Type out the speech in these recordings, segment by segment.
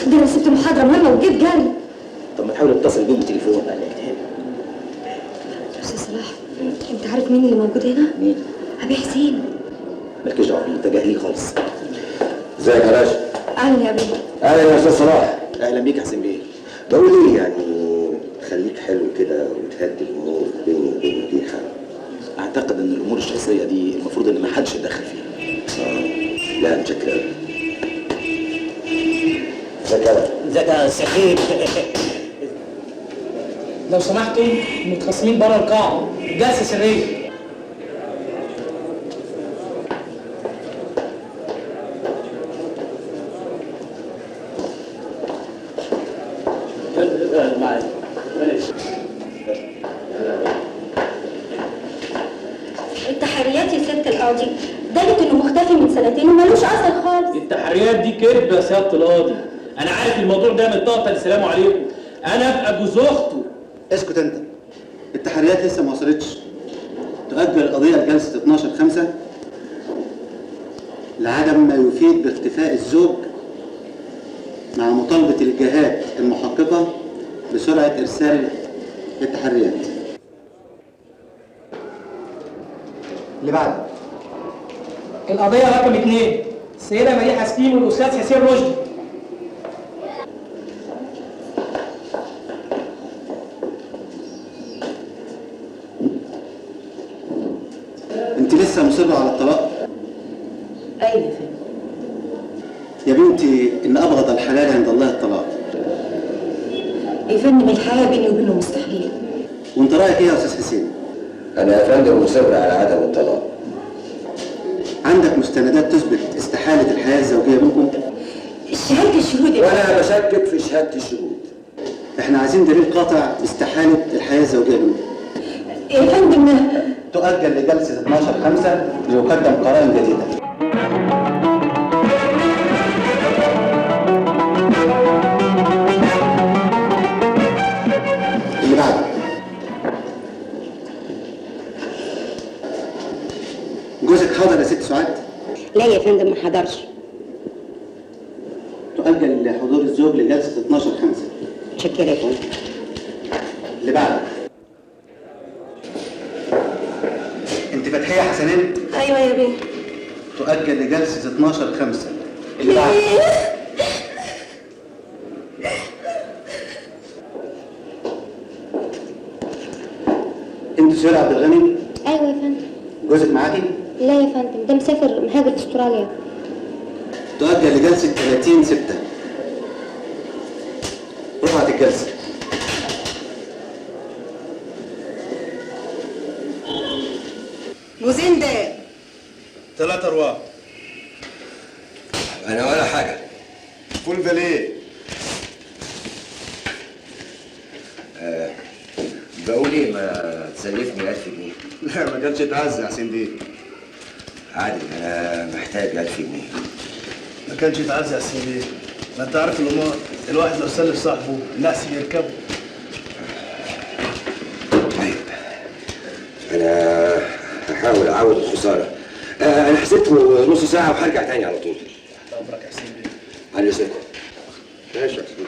ده انا سبت محاضره مهمه وجيت جري. طب ما تحاول تتصل بيه بالتليفون. استاذ صلاح، انت عارف مين اللي موجود هنا؟ مين؟ ابي حسين. مالكيش دعوه بيه، تجاهليه خالص. ازيك يا باشا؟ اهلا يا ابي. اهلا يا استاذ صلاح. اهلا بيك يا حسين بيه. بقول ايه يعني، خليك حلو كده وتهدي الامور بيني وبين مديحه. اعتقد ان الامور الشخصيه دي المفروض ان ما حدش يتدخل فيها. لا متشكر. ازيك يا سخيف؟ لو سمحتوا متخاصمين بره القاعه، جلسه سريه. التحريات يا سياده القاضي دلت انه مختفي من سنتين ومالوش اثر خالص. التحريات دي كذب يا سياده القاضي. انا عارف الموضوع ده من طاقه. السلام عليكم، انا ابقى جوز اخته. اسكت انت. التحريات لسه ما وصلتش. تؤجل القضيه لجلسه 12/5 لعدم ما يفيد باختفاء الزوج، مع مطالبه الجهات المحققه بسرعه ارسال التحريات. اللي بعده. القضيه رقم 2، السيده مديحه سليم والاستاذ حسين رشدي. انت لسه مصره على الطلاق؟ ايوه يا فندم. يا بنتي ان ابغض الحلال عند الله الطلاق. يا فندم الحياه بيني وبينه مستحيل. وانت رايك ايه يا استاذ حسين؟ انا يا فندم مصر على عدم الطلاق. عندك مستندات تثبت استحاله الحياه الزوجيه بينكم؟ شهاده الشهود يا فندم. وانا بشكك في شهاده الشهود. احنا عايزين دليل قاطع باستحاله الحياه الزوجيه بينكم. يا فندم تؤجل لجلسه 12/5 ليقدم قرائن جديده. اللي بعده. جوزك حاضر يا ست سعاد؟ لا يا فندم ما حضرش. تؤجل لحضور الزوج لجلسه 12/5. متشكره يا فندم. اللي بعده. انت فتحيه حسنين؟ ايوه يا بيه. تؤجل لجلسه 12/5. اللي بعده. انت سهير عبد الغني؟ ايوه يا فندم. جوزك معاكي؟ لا يا فندم، ده مسافر مهاجر استراليا. تؤجل لجلسه 30/6. رفعت الجلسه. جوزين ده 3 أرواح. انا ولا حاجه. فول فاليه. بقول ايه، ما تسلفني 1000 جنيه؟ لا ما كانش يتعز يا حسين بيه. عادي، انا محتاج 1000 جنيه. ما كانش يتعز يا حسين بيه. ما انت عارف الامور، الواحد لو سلف صاحبه الناس يركبه. طيب انا هحاول اعوض الخساره. انا حسبت نص ساعه وهرجع تاني على طول. امرك يا حسين بيه. على اذنكم. ماشي يا حسين.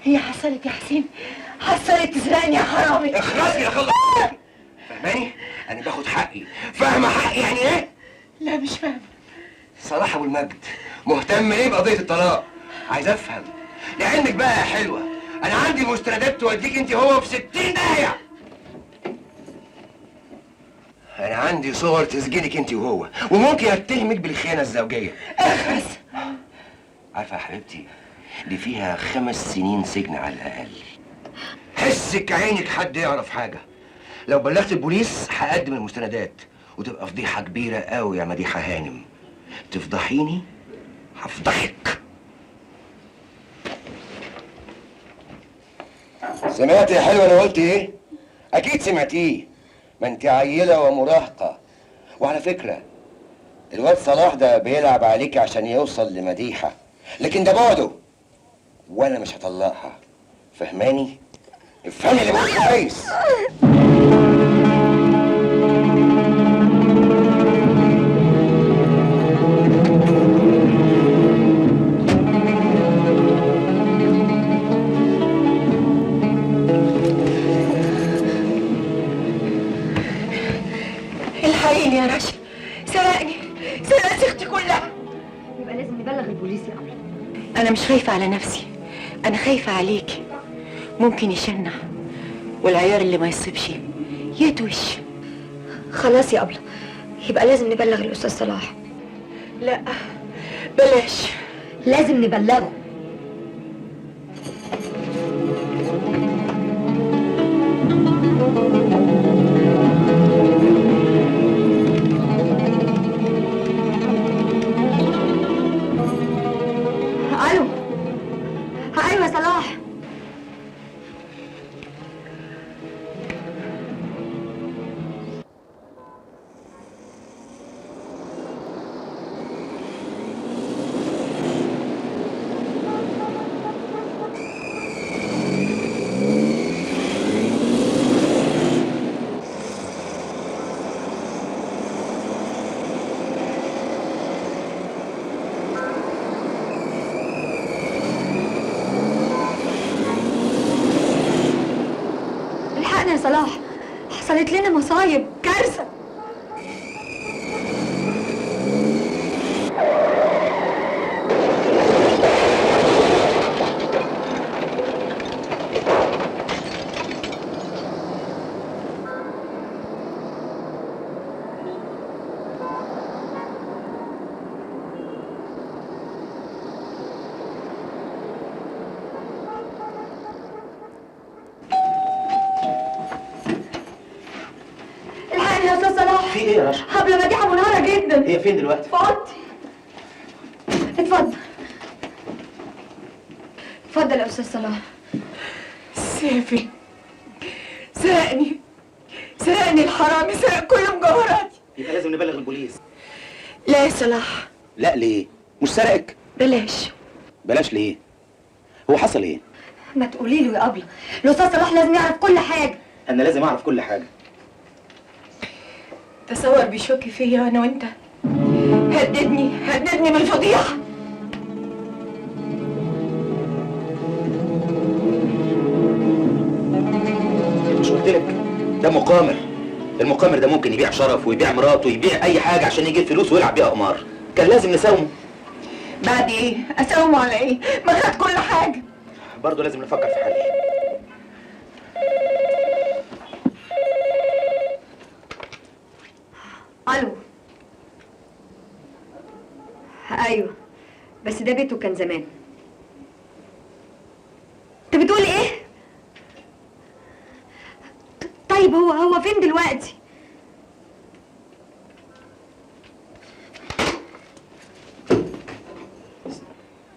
هي حصلت يا حسين، حصلت تسرقني يا حرامي. اخلصي يا خلص. فاهماني؟ انا باخد حقي. فاهمه حقي يعني ايه؟ لا مش فاهمة. صلاح ابو المجد مهتم ليه بقضيه الطلاق؟ عايز افهم. لعلمك بقى يا حلوه، انا عندي مستندات توديك انت وهو في 60 داهيه. انا عندي صور تسجلك انت وهو، وممكن اتهمك بالخيانه الزوجيه. اخرس. عارفه يا حبيبتي، دي فيها 5 سنين سجن على الاقل. حسك عينك حد يعرف حاجه. لو بلغت البوليس هقدم المستندات وتبقى فضيحه كبيره قوي يا مديحه هانم. تفضحيني هفضحك. سمعت يا حلوه انا قلت ايه؟ اكيد سمعتيه. ما انت عيله ومراهقه. وعلى فكره الواد صلاح ده بيلعب عليك عشان يوصل لمديحه، لكن ده بعده وانا مش هطلقها. فهماني؟ افهمي اللي بقوله كويس. الحقيني يا رشا، سرقني، سرق سيختي كلها. يبقى لازم نبلغ البوليس يا أبلة. أنا مش خايفة على نفسي، أنا خايفة عليكي. ممكن يشنع، والعيار اللي ما يصيبش يدوش. خلاص يا أبلة، يبقى لازم نبلغ الأستاذ صلاح. لا بلاش. لازم نبلغه. الو، ايوه صلاح. يا صلاح، حصلت لنا مصايب، كارثة. الحقني يا استاذ صلاح. في ايه يا رشا؟ حبل مديحة منهارة جدا. هي فين دلوقتي؟ في اوضتي. اتفضل. اتفضل يا استاذ صلاح. سيفي سرقني الحرامي، سرق كل مجوهراتي. يبقى لازم نبلغ البوليس. لا يا صلاح. لا ليه؟ مش سرقك؟ بلاش. بلاش ليه؟ هو حصل ايه؟ ما تقولي له يا أبلة، الأستاذ صلاح لازم يعرف كل حاجة. أنا لازم أعرف كل حاجة. تصور بيشك فيا أنا وأنت. هددني بالفضيحة. مش قلت لك؟ ده مقامر. المقامر ده ممكن يبيع شرف ويبيع مراته ويبيع أي حاجة عشان يجيب فلوس ويلعب بيها قمار. كان لازم نساومه. بعد إيه؟ أساومه على إيه؟ ما خد كل حاجة. برضه لازم نفكر في حل. الو. ايوه، بس ده بيته كان زمان. انت بتقول ايه؟ طيب هو فين دلوقتي؟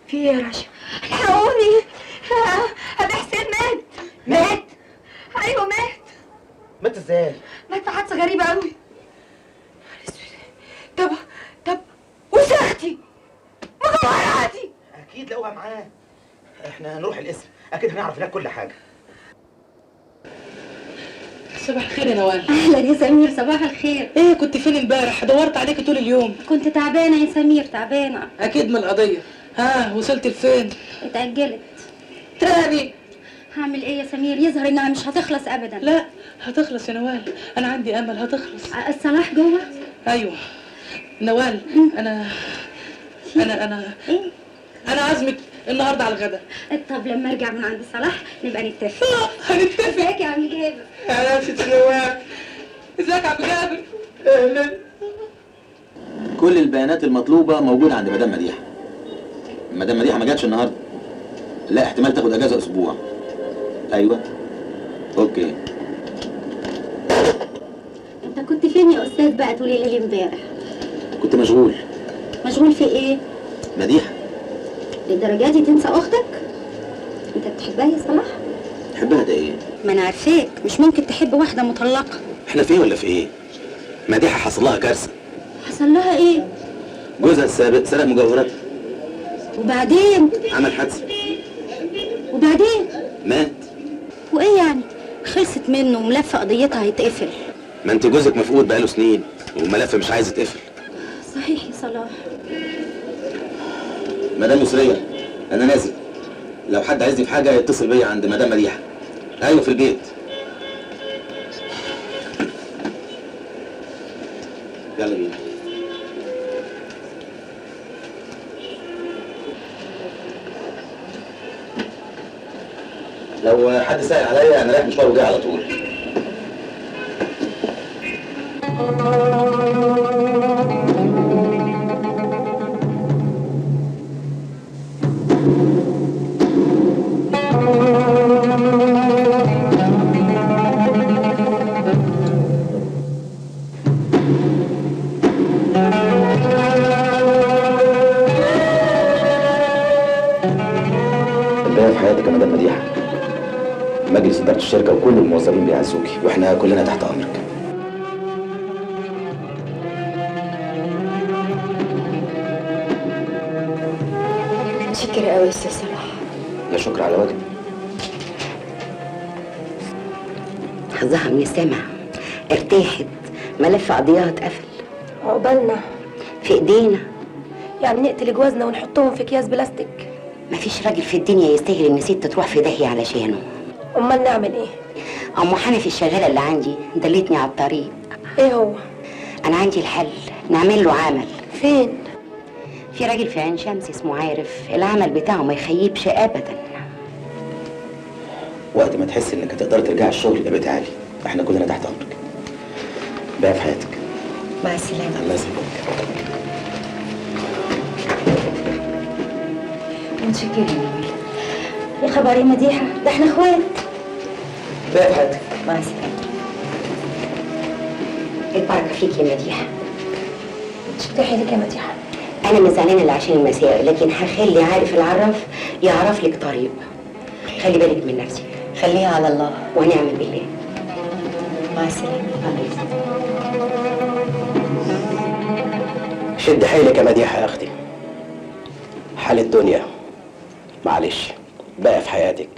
في ايه يا رشا؟ الحقوني، ابي حسين مات. ايوه مات. مات ازاي؟ مات في حادثه غريبه قوي. طب وساختي مجوهراتي اكيد لقوها معاه. احنا هنروح القسم، اكيد هنعرف هناك كل حاجه. صباح الخير يا نوال. اهلا يا سمير، صباح الخير. ايه كنت فين امبارح؟ دورت عليكي طول اليوم. كنت تعبانه يا سمير، تعبانه. اكيد من القضيه. ها وصلت لفين؟ اتأجلت. تاني هعمل ايه يا سمير؟ يظهر انها مش هتخلص ابدا. لا هتخلص يا نوال، انا عندي امل هتخلص. صلاح جوه؟ ايوه نوال، انا ايه؟ انا عازمك النهارده على الغدا. طب لما ارجع من عند صلاح نبقى نتفق. هنتفق. ازيك يا عم جابر؟ يا ست نوال، ازيك يا عم جابر؟ اهلا. كل البيانات المطلوبه موجوده عند مدام مديحه. مدام مديحه ما جاتش النهارده. لا، احتمال تاخد اجازه اسبوع. ايوه. اوكي. انت كنت فين يا استاذ بقى طول الليل امبارح؟ كنت مشغول. مشغول في ايه؟ مديحه. للدرجه دي تنسى اختك؟ انت بتحبها يا صلاح؟ تحبها ده ايه؟ ما انا عارفاك، مش ممكن تحب واحده مطلقه. احنا في ايه ولا في ايه؟ مديحه حصل لها كارثه. حصل لها ايه؟ جوزها السابق سرق مجوهراتها. وبعدين؟ عمل حادثه. وبعدين؟ مات. وايه يعني؟ خلصت منه وملف قضيتها هيتقفل. ما انت جوزك مفقود بقاله سنين والملف مش عايز يتقفل. صحيح يا صلاح. مدام يسرية، انا نازل. لو حد عايزني في حاجه يتصل بيا عند مدام مديحه. ايوه في البيت. يلا بينا. لو حد سأل عليا انا رايح مشوار وجاي على طول. الباقي في حياتك يا مدام مديحه. مجلس إدارة الشركة وكل الموظفين بيعزوكي واحنا كلنا تحت أمرك. شكرا قوي يا استاذ صلاح. لا شكر على واجب. حظها من السمع، ارتاحت، ملف قضيها اتقفل. عقبالنا. في ايدينا. يعني نقتل جوازنا ونحطهم في اكياس بلاستيك؟ مفيش راجل في الدنيا يستاهل ان ست تروح في داهيه علشانه. امال نعمل ايه؟ ام حنفي الشغاله اللي عندي دلتني على الطريق. ايه هو؟ انا عندي الحل، نعمل له عمل. فين؟ في راجل في عين شمس اسمه عارف، العمل بتاعه ما يخيبش ابدا. وقت ما تحس انك هتقدر ترجع الشغل يبقى تعالي، احنا كلنا تحت امرك. بقى في حياتك. مع السلامه. الله يسلمك. متشكرين. يا خبر يا مديحه، ده احنا اخوات. بقى في حياتك. مع السلامه. البركه فيك يا مديحه. شكرا حيلك يا مديحه. انا مش زعلانه اللي عشان المسائل، لكن هخلي عارف العراف يعرف لك طريق. خلي بالك من نفسك. خليها على الله ونعم بالله. مع السلامه. شد حيلك يا مديحه يا اختي. حال الدنيا معلش بقى في حياتك.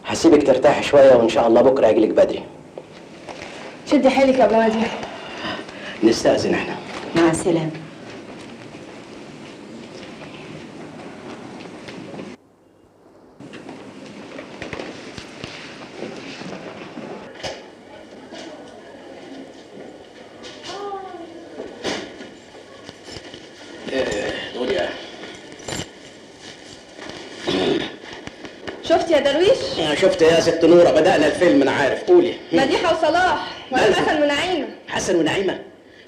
هسيبك ترتاحي شويه وان شاء الله بكره اجيلك بدري. شدي حيلك يا ابو مديحه. نستأذن احنا. مع السلامه. دنيا شفت يا درويش؟ شفت يا ست نوره، بدأنا الفيلم انا عارف. قولي. مديحه وصلاح وحسن ونعيمه. حسن ونعيمه؟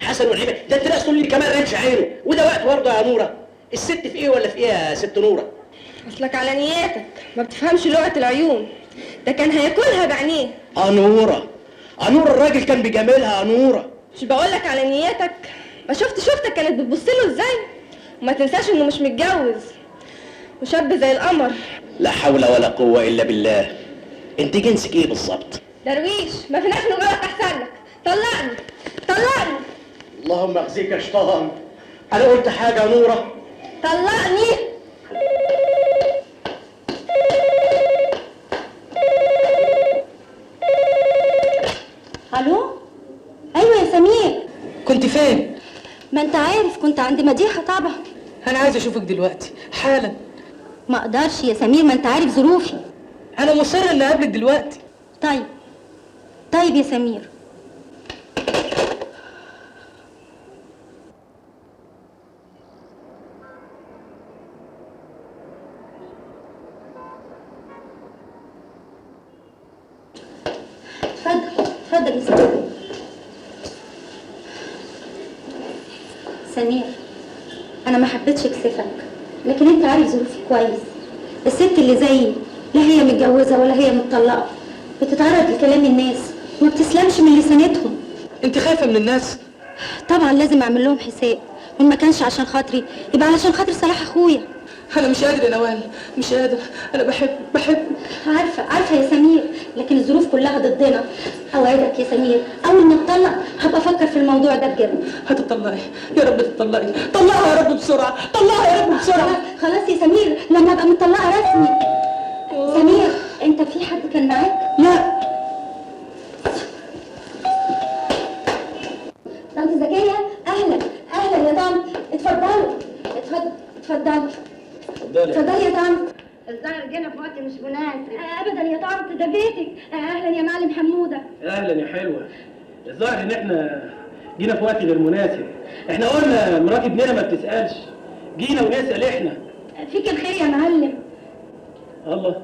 حسن ونعيمه ده انت ناس تقول لي كمان ريتش عينه، وده وقت برضه يا نوره. الست في ايه ولا في ايه يا ست نوره؟ اصلك على نياتك ما بتفهمش لغه العيون، ده كان هياكلها بعينيه. نوره نوره الراجل كان بيجاملها نوره. مش بقولك على نياتك؟ ما شفتك كانت بتبص له ازاي؟ وما تنساش انه مش متجوز وشاب زي القمر. لا حول ولا قوه الا بالله. انت جنسك ايه بالظبط؟ درويش ما فيناش نقولك احسن لك. طلقني طلقني. اللهم اخزيك يا شيطان. انا قلت حاجه يا نوره؟ طلقني. الو؟ ايوه يا سمير. كنت فين؟ ما انت عارف كنت عند مديحه طبعا. انا عايزه اشوفك دلوقتي حالا. ما اقدرش يا سمير، ما انت عارف ظروفي. انا مصر اني اقابلك دلوقتي. طيب يا سمير. اتفضل يا سمير. سمير، انا ما حبيتش اكسفك، لكن انت عارف ظروفي كويس. الست اللي زيي لا هي متجوزه ولا هي متطلقه، بتتعرض لكلام الناس وما بتسلمش من لسانتهم. انت خايفه من الناس؟ طبعا لازم اعمل لهم حساب، وان ما كانش عشان خاطري يبقى علشان خاطر صلاح اخويا. انا مش قادر يا نوال، مش قادر. انا بحبك. عارفه يا سمير، لكن الظروف كلها ضدنا. اوعدك يا سمير اول ما اتطلق هبقى افكر في الموضوع ده بجد. هتطلقي يا رب، تطلقي. طلقها يا رب بسرعه، طلقها يا رب بسرعه. خلاص يا سمير، لما ابقى مطلقه رسمي. سمير، انت في حد كان معاك؟ لا. طنط زكيه، اهلا يا طنط. اتفضلي. اتفضلي يا طنط. الظاهر جينا في وقت مش مناسب. ابدا يا طنط، ده بيتك. اهلا يا معلم حموده. اهلا يا حلوه. الظاهر ان احنا جينا في وقت غير مناسب. احنا قلنا مرات ابننا ما بتسالش، جينا ونسال احنا. فيك الخير يا معلم. الله،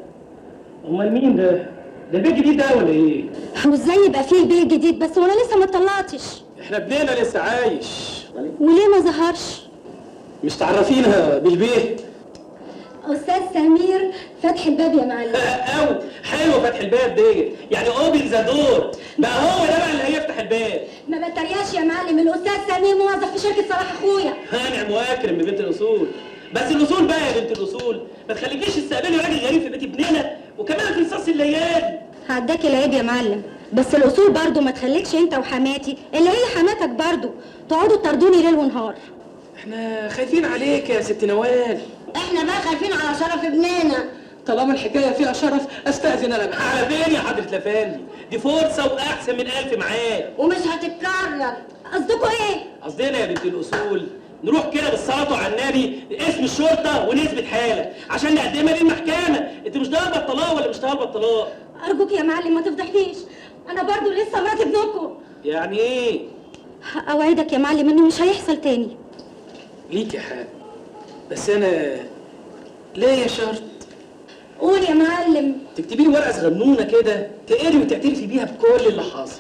امال مين ده؟ ده بيت جديد ده ولا ايه؟ وازاي يبقى فيه بيت جديد بس وانا لسه ما اتطلقتش؟ احنا ابننا لسه عايش. وليه ما ظهرش؟ مش تعرفينها بالبيت؟ استاذ سمير فتح الباب يا معلم. قوي حلو فتح الباب دي، يعني اوبن ذا دور. بقى هو ده بقى اللي هيفتح الباب. ما بتريقش يا معلم، الاستاذ سمير موظف في شركه صلاح اخويا. هانعم واكرم من بنت الاصول. بس الاصول بقى يا بنت الاصول ما تخليكيش تستقبلي راجل غريب في بيت ابننا وكمان في نصاص الليالي. هعداك العيب يا معلم، بس الاصول برضو ما تخليكش انت وحماتي اللي هي حماتك برضو تقعدوا تطردوني ليل ونهار. احنا خايفين عليك يا ست نوال. احنا بقى خايفين على شرف ابننا. طالما الحكايه فيها شرف استاذن انا بقى. على فين يا حضره الافندي؟ دي فرصه واحسن من 1000 معاد ومش هتتكرر. قصدكوا ايه؟ قصدنا يا بنت الاصول نروح كده بالصلاه على النبي اسم الشرطه ونثبت حاله عشان نقدمها للمحكمه. انت مش طالبه الطلاق ولا مش طالبه الطلاق؟ ارجوك يا معلم ما تفضحنيش، انا برضو لسه مرات ابنكم. يعني ايه؟ اوعدك يا معلم انه مش هيحصل تاني. ليك يا حاج، بس انا ليا شرط. قول يا معلم. تكتبي لي ورقه صغنونه كده تقري وتعترفي بيها بكل اللي حاصل.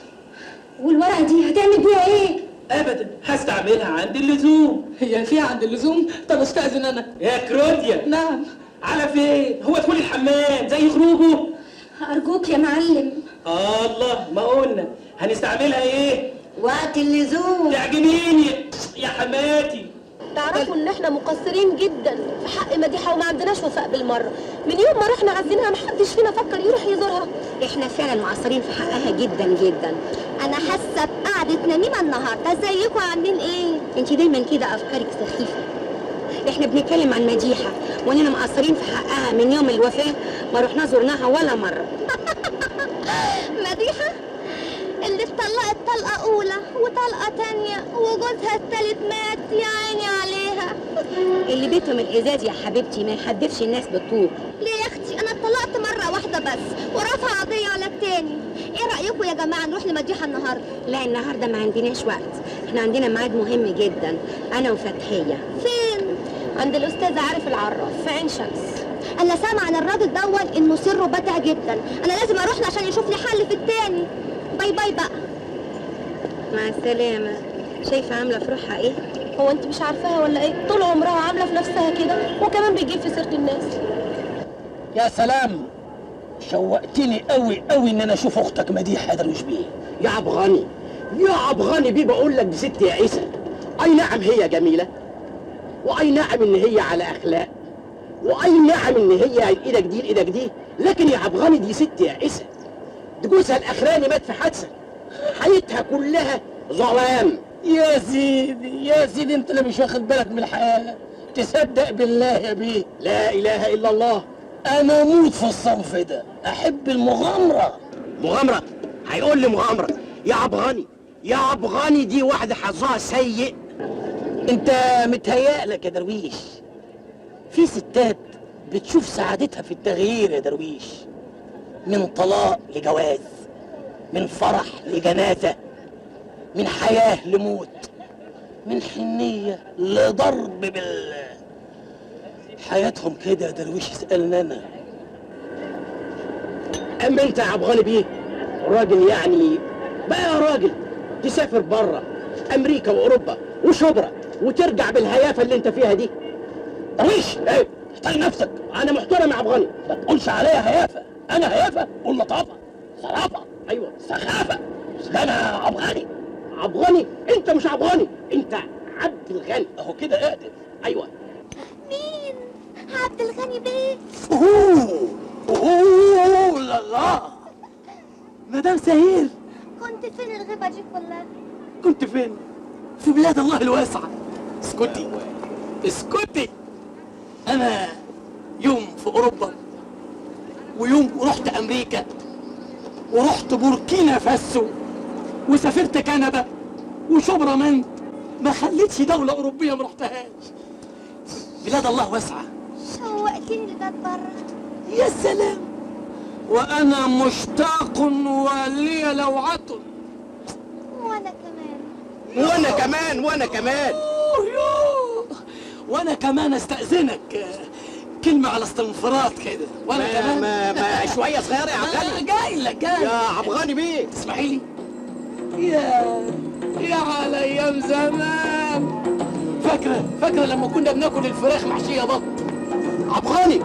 والورقه دي هتعمل بيها ايه؟ ابدا، هستعملها عند اللزوم. هي فيها عند اللزوم؟ طب استاذن انا. يا كروديا. نعم. على فين؟ هو دخول الحمام زي خروجه؟ ارجوك يا معلم. الله، ما قلنا هنستعملها ايه؟ وقت اللزوم. تعجبيني يا حماتي. تعرفوا ان احنا مقصرين جدا في حق مديحه وما عندناش وفاء بالمره. من يوم ما رحنا عزينها محدش فينا فكر يروح يزورها. احنا فعلا مقصرين في حقها جدا جدا. انا حاسه بقعده نميمه النهارده. ازيكم عاملين ايه؟ انت دايما كده افكارك سخيفه. احنا بنتكلم عن مديحه واننا مقصرين في حقها من يوم الوفاه ما رحنا زرناها ولا مره. مديحه اللي اتطلقت طلقه اولى وطلقه تانيه وجوزها التالت مات، يا عيني عليها. اللي بيتهم الازاز يا حبيبتي ما يحدفش الناس بالطوب. ليه يا اختي؟ انا اتطلقت مره واحده بس ورافعه قضيه على التاني. ايه رايكم يا جماعه نروح لمديحه النهارده؟ لا النهارده ما عندناش وقت، احنا عندنا ميعاد مهم جدا انا وفتحيه. فين؟ عند الاستاذ عارف العراف في عين شمس. انا سامعه عن الراجل دون انه سره باتع جدا. انا لازم اروح له عشان يشوف لي حل في التاني. باي باي بقى. مع السلامه. شايفه عامله في روحها ايه؟ هو انت مش عارفاها ولا ايه؟ طول عمرها عامله في نفسها كده وكمان بيجيب في سيره الناس. يا سلام، شوقتني قوي قوي ان انا اشوف اختك مديحه درويش بيه. يا عبغاني، يا عبغاني بيه، بقول لك دي ست يا عيسى. اي نعم هي جميله، واي نعم ان هي على اخلاق، واي نعم ان هي ايدك دي ايدك دي، لكن يا عبغاني دي ست يا عيسى. دي جوزها الاخراني مات في حادثه، حياتها كلها ظلام. يا سيدي يا سيدي، انت اللي مش واخد بالك من الحياه. تصدق بالله يا بيه، لا اله الا الله. انا اموت في الصنف ده، احب المغامره. مغامره؟ هيقول لي مغامره؟ يا عبغاني يا عبغاني، دي واحده حظها سيء. انت متهيألك يا درويش، في ستات بتشوف سعادتها في التغيير يا درويش. من طلاق لجواز، من فرح لجنازة، من حياة لموت، من حنية لضرب حياتهم كده يا درويش. اسألنا أنا. أما أنت يا عبد الغني بيه راجل يعني بقى يا راجل تسافر بره أمريكا وأوروبا وشبرا وترجع بالهيافة اللي أنت فيها دي. درويش إيه؟ احترم نفسك. أنا محترم يا عبد الغني. ما تقولش عليا هيافة. أنا هيافة؟ قول لطافة، صرافة، أيوه سخافة. ده أنا عبد الغني. عبد الغني؟ أنت مش عبد الغني، أنت عبد الغني. أهو كده اقدر. أيوه. مين؟ عبد الغني بيه. اوه لا لا مدام سهير، كنت فين الغيبة دي كلها؟ كنت فين؟ في بلاد الله الواسعة. اسكتي اسكتي. أنا يوم في أوروبا ويوم رحت أمريكا ورحت بوركينا فاسو وسافرت كندا وشبرا ما خليتش دولة أوروبية ما رحتهاش. بلاد الله واسعة. شوقتني لبلاد بره. يا سلام، وأنا مشتاق ولي لوعة. وأنا كمان. وأنا كمان وأنا كمان. وأنا كمان أستأذنك كلمة على استنفرات كده. وأنا كمان ما شوية صغيرة يا عبد الغني. جاي لك جاي يا عبد الغني بيه. تسمحي لي؟ يا على أيام زمان. فاكرة لما كنا بناكل الفراخ محشية بط. عبد الغني،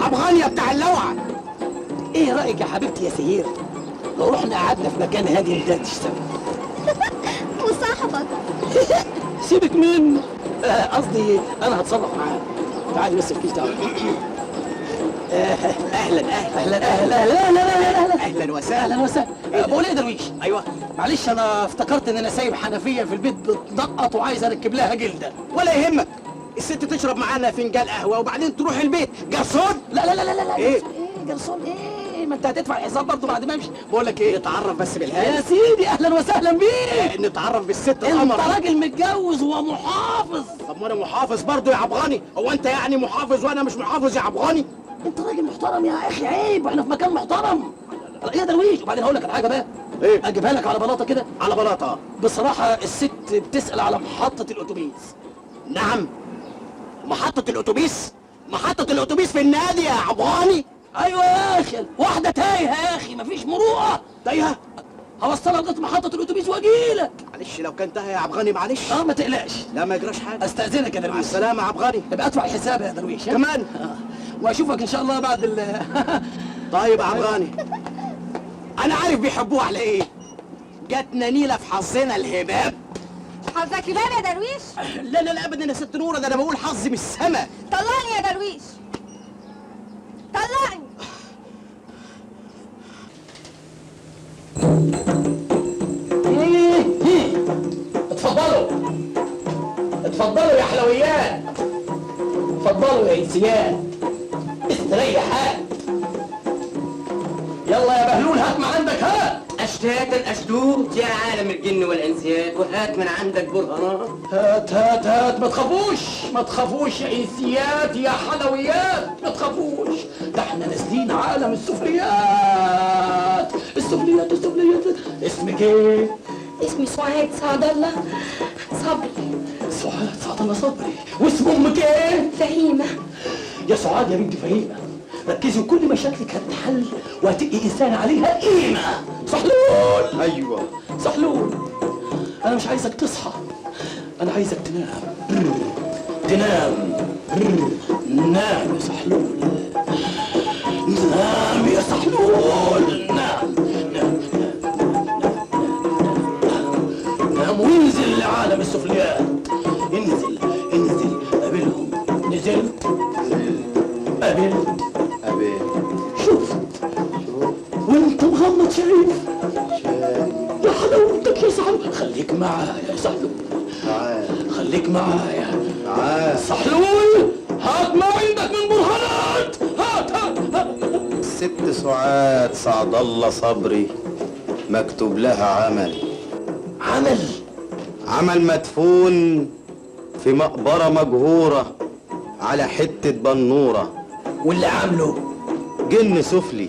عبد الغني يا بتاع اللوعة، ايه رأيك يا حبيبتي يا سهير لو رحنا قعدنا في مكان هادي ندردش سوا؟ وصاحبك سيبك من قصدي انا هتصرف معاه. تعالي بس الكيس تعالي. اهلا اهلا اهلا اهلا اهلا وسهلا. اهلا وسهلا. بقول ايه يا درويش؟ ايوه معلش انا افتكرت ان انا سايب حنفيه في البيت بتنقط وعايز اركب لها جلده. ولا يهمك، الست تشرب معانا فنجان قهوه وبعدين تروح البيت. جرسون؟ لا لا لا لا لا. ايه جرسون ايه؟ ما انت هتدفع الحساب برضه بعد ما امشي. بقول لك ايه، نتعرف بس بالهادي يا سيدي. اهلا وسهلا بيك. نتعرف بالست القمر. انت راجل متجوز ومحافظ. طب ما انا محافظ برضه يا عبد الغني. هو انت يعني محافظ وانا مش محافظ يا عبد الغني؟ انت راجل محترم يا اخي، عيب، واحنا في مكان محترم. ايه يا درويش؟ وبعدين هقول لك على حاجه بقى. ايه؟ اجيبها لك على بلاطه كده. على بلاطه. بصراحه الست بتسال على محطه الاتوبيس. نعم، محطه الاتوبيس؟ محطه الاتوبيس في النادي يا عبد الغني؟ ايوه يا اخي، واحده تايهه يا اخي، مفيش مروءه. تايهه؟ هوصلها لغايه محطه الاتوبيس واجيلك. معلش لو كان تايهه يا عبد الغني معلش. ما تقلقش. لا ما يجراش حاجه. استاذنك يا درويش. مع السلامه يا عبد الغني. ابقى ادفع الحساب يا درويش كمان. واشوفك ان شاء الله بعد طيب يا عبد الغني. انا عارف بيحبوه على ايه. جاتنا نيله في حظنا الهباب. حظك هباب يا درويش؟ لا لا لا ابدا يا ست نوره، ده انا بقول حظي من السما. طلعني يا درويش، طلعني. اتفضلوا اتفضلوا يا حلويات، اتفضلوا يا عيسيات، استريح. يلا يا بهلول هات ما عندك. هات أشتاتا أشدود يا عالم الجن والإنسيات، وهات من عندك برهانات. هات هات هات، ما تخافوش ما تخافوش يا إنسيات يا حلويات، ما تخافوش. ده احنا نازلين عالم السفليات. السفليات السفليات. اسمك ايه؟ اسمي سعاد سعد الله صبري. سعاد سعد الله صبري. واسم امك ايه؟ فهيمة. يا سعاد يا بنت فهيمة، ركزي وكل مشاكلك هتتحل وهتبقي انسان عليها قيمه. صحلول. ايوه صحلول، انا مش عايزك تصحى، انا عايزك تنام. تنام. نام يا صحلول، نام يا صحلول، نام نام نام وانزل لعالم السفليات. انزل انزل قابلهم. نزلت قابلت. شوف وانت مغمض شايف يا حلاوتك يا صاحبي. خليك معايا يا صاحبي، خليك معايا. صحلول هات ما عندك من برهانات. هات هات هات. الست سعاد سعد الله صبري مكتوب لها عمل. عمل مدفون في مقبرة مجهورة على حتة بنورة. واللي عامله جن سفلي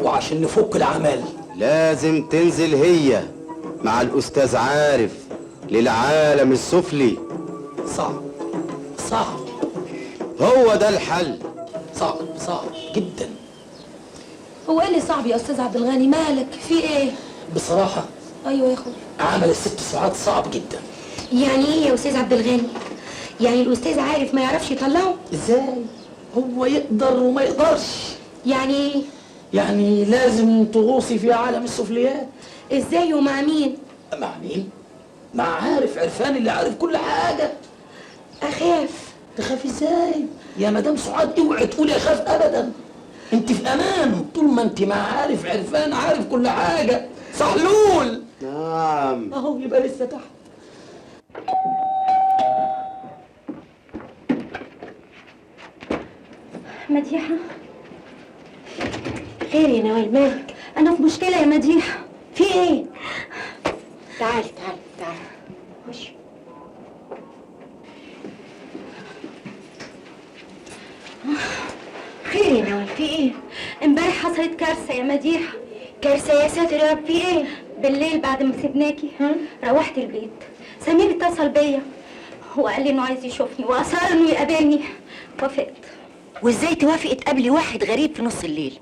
وعشان نفك العمل لازم تنزل هي مع الأستاذ عارف للعالم السفلي. صعب صعب، هو ده الحل. صعب جدا. هو ايه اللي صعب يا استاذ عبد الغني؟ مالك في ايه؟ بصراحة ايوه يا اخويا. عمل الست سعاد صعب جدا. يعني ايه يا استاذ عبد الغني؟ يعني الاستاذ عارف ما يعرفش يطلعه؟ ازاي؟ هو يقدر وما يقدرش. يعني ايه؟ يعني لازم تغوصي في عالم السفليات. ازاي ومع مين؟ مع مين؟ مع عارف عرفان اللي عارف كل حاجة. اخاف. تخاف ازاي؟ يا مدام سعاد اوعي تقولي اخاف ابدا. انت في امان طول ما انت مع عارف عرفان عارف كل حاجة. صحلول. نعم. اهو يبقى لسه تحت. مديحة، خير يا نوال مالك؟ أنا في مشكلة يا مديحة. في ايه؟ تعالي خش. خير يا نوال في ايه؟ امبارح حصلت كارثة يا مديحة. كارثة يا ساتر يا رب، في ايه؟ بالليل بعد ما سيبناكي روحت البيت، سمير اتصل بيا وقال لي انه عايز يشوفني واصر انه يقابلني. وافقت. وازاي توافقي تقابلي واحد غريب في نص الليل؟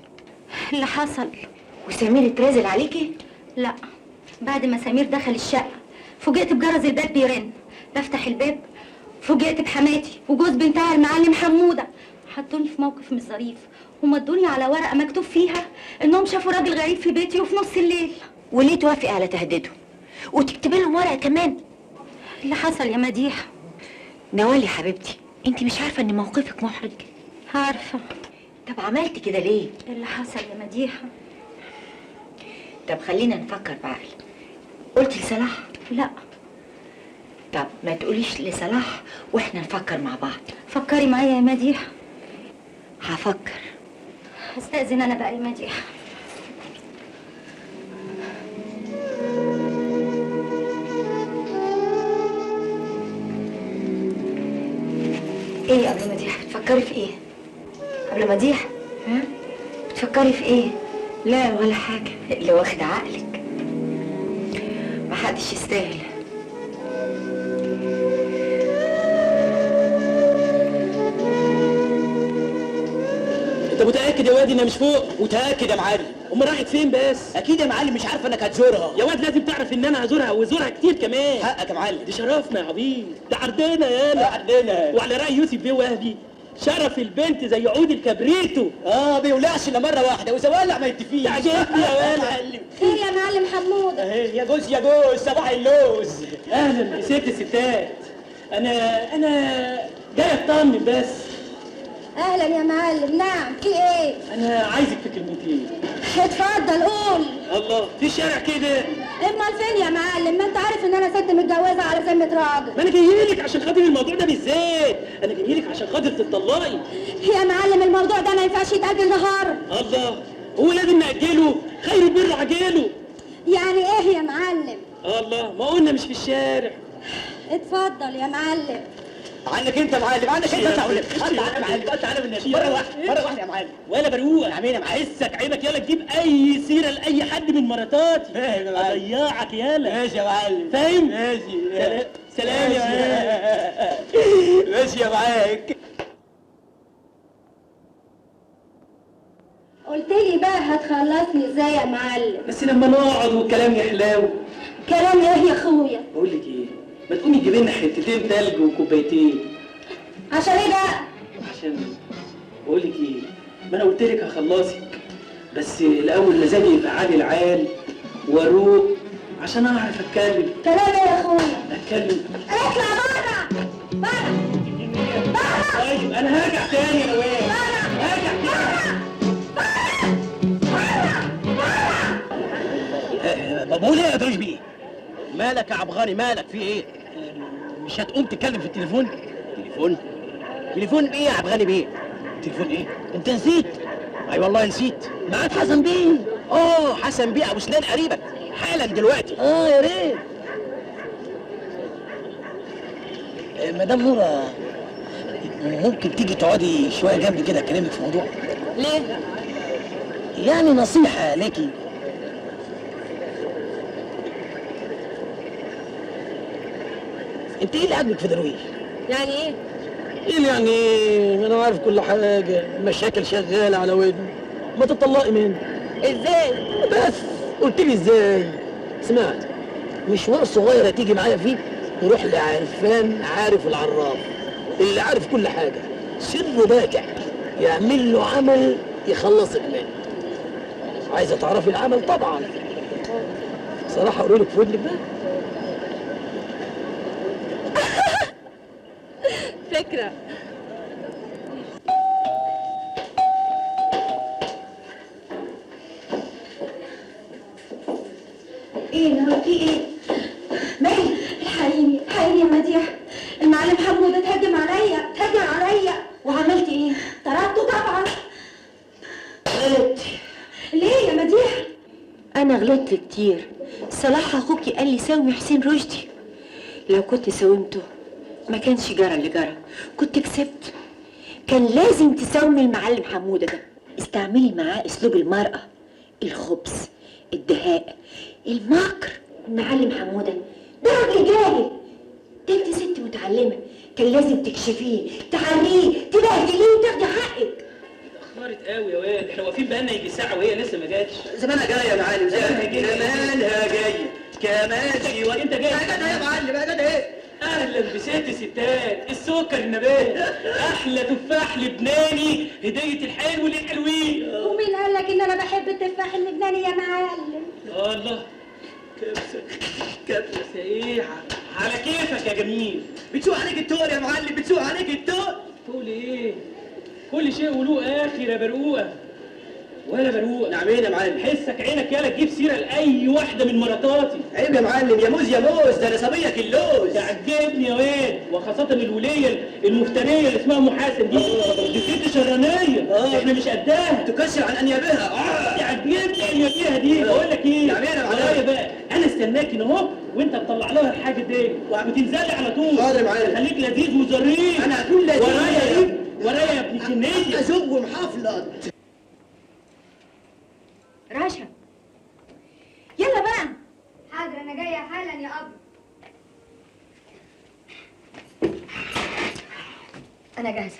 اللي حصل وسمير اترازل عليكي؟ لا، بعد ما سمير دخل الشقة فوجئت بجرس الباب بيرن. بفتح الباب فوجئت بحماتي وجوز بنتها المعلم حمودة. حطوني في موقف مش ظريف ومدوني على ورقة مكتوب فيها انهم شافوا راجل غريب في بيتي وفي نص الليل. وليه توافقي على تهديده وتكتبي لهم ورقة كمان؟ اللي حصل يا مديحة. نوال يا حبيبتي، انت مش عارفة ان موقفك محرج؟ عارفة. طب عملتي كده ليه؟ اللي حصل يا مديحة. طب خلينا نفكر بعقل. قلتي لصلاح؟ لا. طب ما تقوليش لصلاح واحنا نفكر مع بعض. فكري معايا يا مديحة. هفكر. هستأذن انا بقى يا مديحة. ايه يا قبل مديحة؟ بتفكري في ايه؟ قبل مديحة؟ ها؟ بتفكري في ايه؟ لا ولا حاجة، اللي واخد عقلك. محدش يستاهل. انت متاكد يا واد انها مش فوق؟ متاكد يا معلم. امال راحت فين بس؟ اكيد يا معلم مش عارفه انك هتزورها. يا واد لازم تعرف ان انا هزورها وزورها كتير كمان. حقك يا معلم. دي شرفنا يا عبيد، ده عرضنا يالا. عرضنا. وعلى راي يوسف بيه وهبي، شرف البنت زي عود الكبريتو. بيولعش الا مره واحده واذا ولع ما يتفيش. عجبني يا ولد. خير يا معلم حمودة. اهي يا جوز يا جوز، صباح اللوز. اهلا ست الستات. انا جاي اطمن بس. اهلا يا معلم. نعم في ايه؟ انا عايزك في كلمتين. اتفضل قول. الله، في الشارع كده. امال فين يا معلم؟ ما انت عارف ان انا ست متجوزه على ذمه راجل. ما انا جاي لك عشان خاطر الموضوع ده بالذات. انا جاي لك عشان خاطر تتطلقي. يا معلم الموضوع ده ما ينفعش يتاجل نهار. الله، هو لازم ناجله؟ خير البر عجاله. يعني ايه يا معلم؟ الله، ما قلنا مش في الشارع. اتفضل يا معلم. عنك انت يا معلم، عنك انت يا معلم. انت يا معلم، انت عارف الناس. مره واحده يا معلم. ولا بروق. عمين يا معلم. عزك عيبك يلا تجيب اي سيره لاي حد من مراتاتي. فاهم يا معلم. اضيعك يلا. ماشي يا معلم. فاهم؟ ماشي. سلام يا معلم. ماشي يا معاك. قلت لي بقى هتخلصني ازاي يا معلم؟ بس لما نقعد والكلام يحلاو. كلام ايه يا اخويا؟ بقول لك ايه، ما تقومي تجيبي لنا حتتين تلج وكوبايتين. عشان ايه بقى؟ عشان بقول لك ايه، ما انا قلت لك هخلصك، بس الاول مزاجي يبقى عالي العال واروق عشان اعرف اتكلم. كلام ايه يا اخويا؟ اتكلم. اطلع بره بره. طيب انا هرجع تاني يا نوال. هرجع تاني. بقول ايه يا دروش بيه؟ مالك يا عبغاني، مالك في ايه؟ مش هتقوم تتكلم في التليفون؟ تليفون ايه يا عبغاني بيه؟ تليفون ايه؟ انت نسيت؟ اي والله نسيت. معاك حسن بيه. حسن بيه ابو سنان قريبك حالا دلوقتي. يا ريت. مدام نورة، ممكن تيجي تقعدي شويه جنبي كده اكلمك في موضوع؟ ليه؟ يعني نصيحة لك. انت ايه اللي عاجبك في درويش؟ يعني ايه؟ ايه يعني ايه؟ انا عارف كل حاجة، المشاكل شغالة على ودني. ما تطلقي منه. ازاي؟ بس قلت لي ازاي؟ سمعت مشوار صغير هتيجي معايا فيه، نروح لعرفان عارف العراف اللي عارف كل حاجة، سره باتع، يعمل له عمل يخلصك منه. عايزة تعرفي العمل طبعا. صراحة اقول لك في ودنك بقى. فكرة. ايه نور في ايه؟ مالك؟ الحقيني الحقيني يا مديح، المعلم حمود اتهجم عليا. وعملتي ايه؟ طردته طبعا. غلطت. ليه يا مديح؟ انا غلطت كتير. صلاح اخوكي قال لي ساومي حسين رشدي. لو كنت ساومته ما كانش جرى اللي جرى، كنت كسبت. كان لازم تساومي المعلم حموده ده. استعملي معاه اسلوب المرأة، الخبث، الدهاء، المكر. المعلم حموده ده راجل جاهل، ده انت ست متعلمة، كان لازم تكشفيه، تعريه، تبهدليه وتاخدي حقك. اتأخرت قوي يا واد، احنا واقفين بقالنا يجي ساعة وهي لسه ما جاتش. زمانها جاية يا معلم، زمانها جاية كماشي انت جاي؟ جاية يا معلم، جاية ايه؟ اهلا بست ستات، السكر النبات، احلى تفاح لبناني، هدية الحلو للحلوين. ومين قال لك ان انا بحب التفاح اللبناني يا معلم؟ الله، كبسة سريعة على كيفك يا جميل. بتسوق عليك التور يا معلم، بتسوق عليك التور. تقول ايه؟ كل شيء وله اخر يا برقوقة. ولا برقوقة. نعمين يا معلم. حسك عينك يالا تجيب سيرة لأي واحدة من مراتاتي. عيب يا معلم، يا موز يا موز، ده انا صبيك اللوز. تعجبني يا واد، وخاصة الولية المفترية اللي اسمها ام حسن دي ست شرانية. احنا مش قدها. تكسر عن انيابها. تعجبني انيابها دي. بقول لك ايه؟ نعمين يا معلم. ورايا بقى، انا استناك هنا اهو وانت تطلع لها الحاجة دي وتنزلي على طول. حاضر يا معلم. خليك لذيذ وظريف. انا هكون لذيذ. ورايا يا ابن كنية. ازوج ومحافلط. رشا يلا بقى. حاضر انا جاية حالا يا اب. انا جاهزة.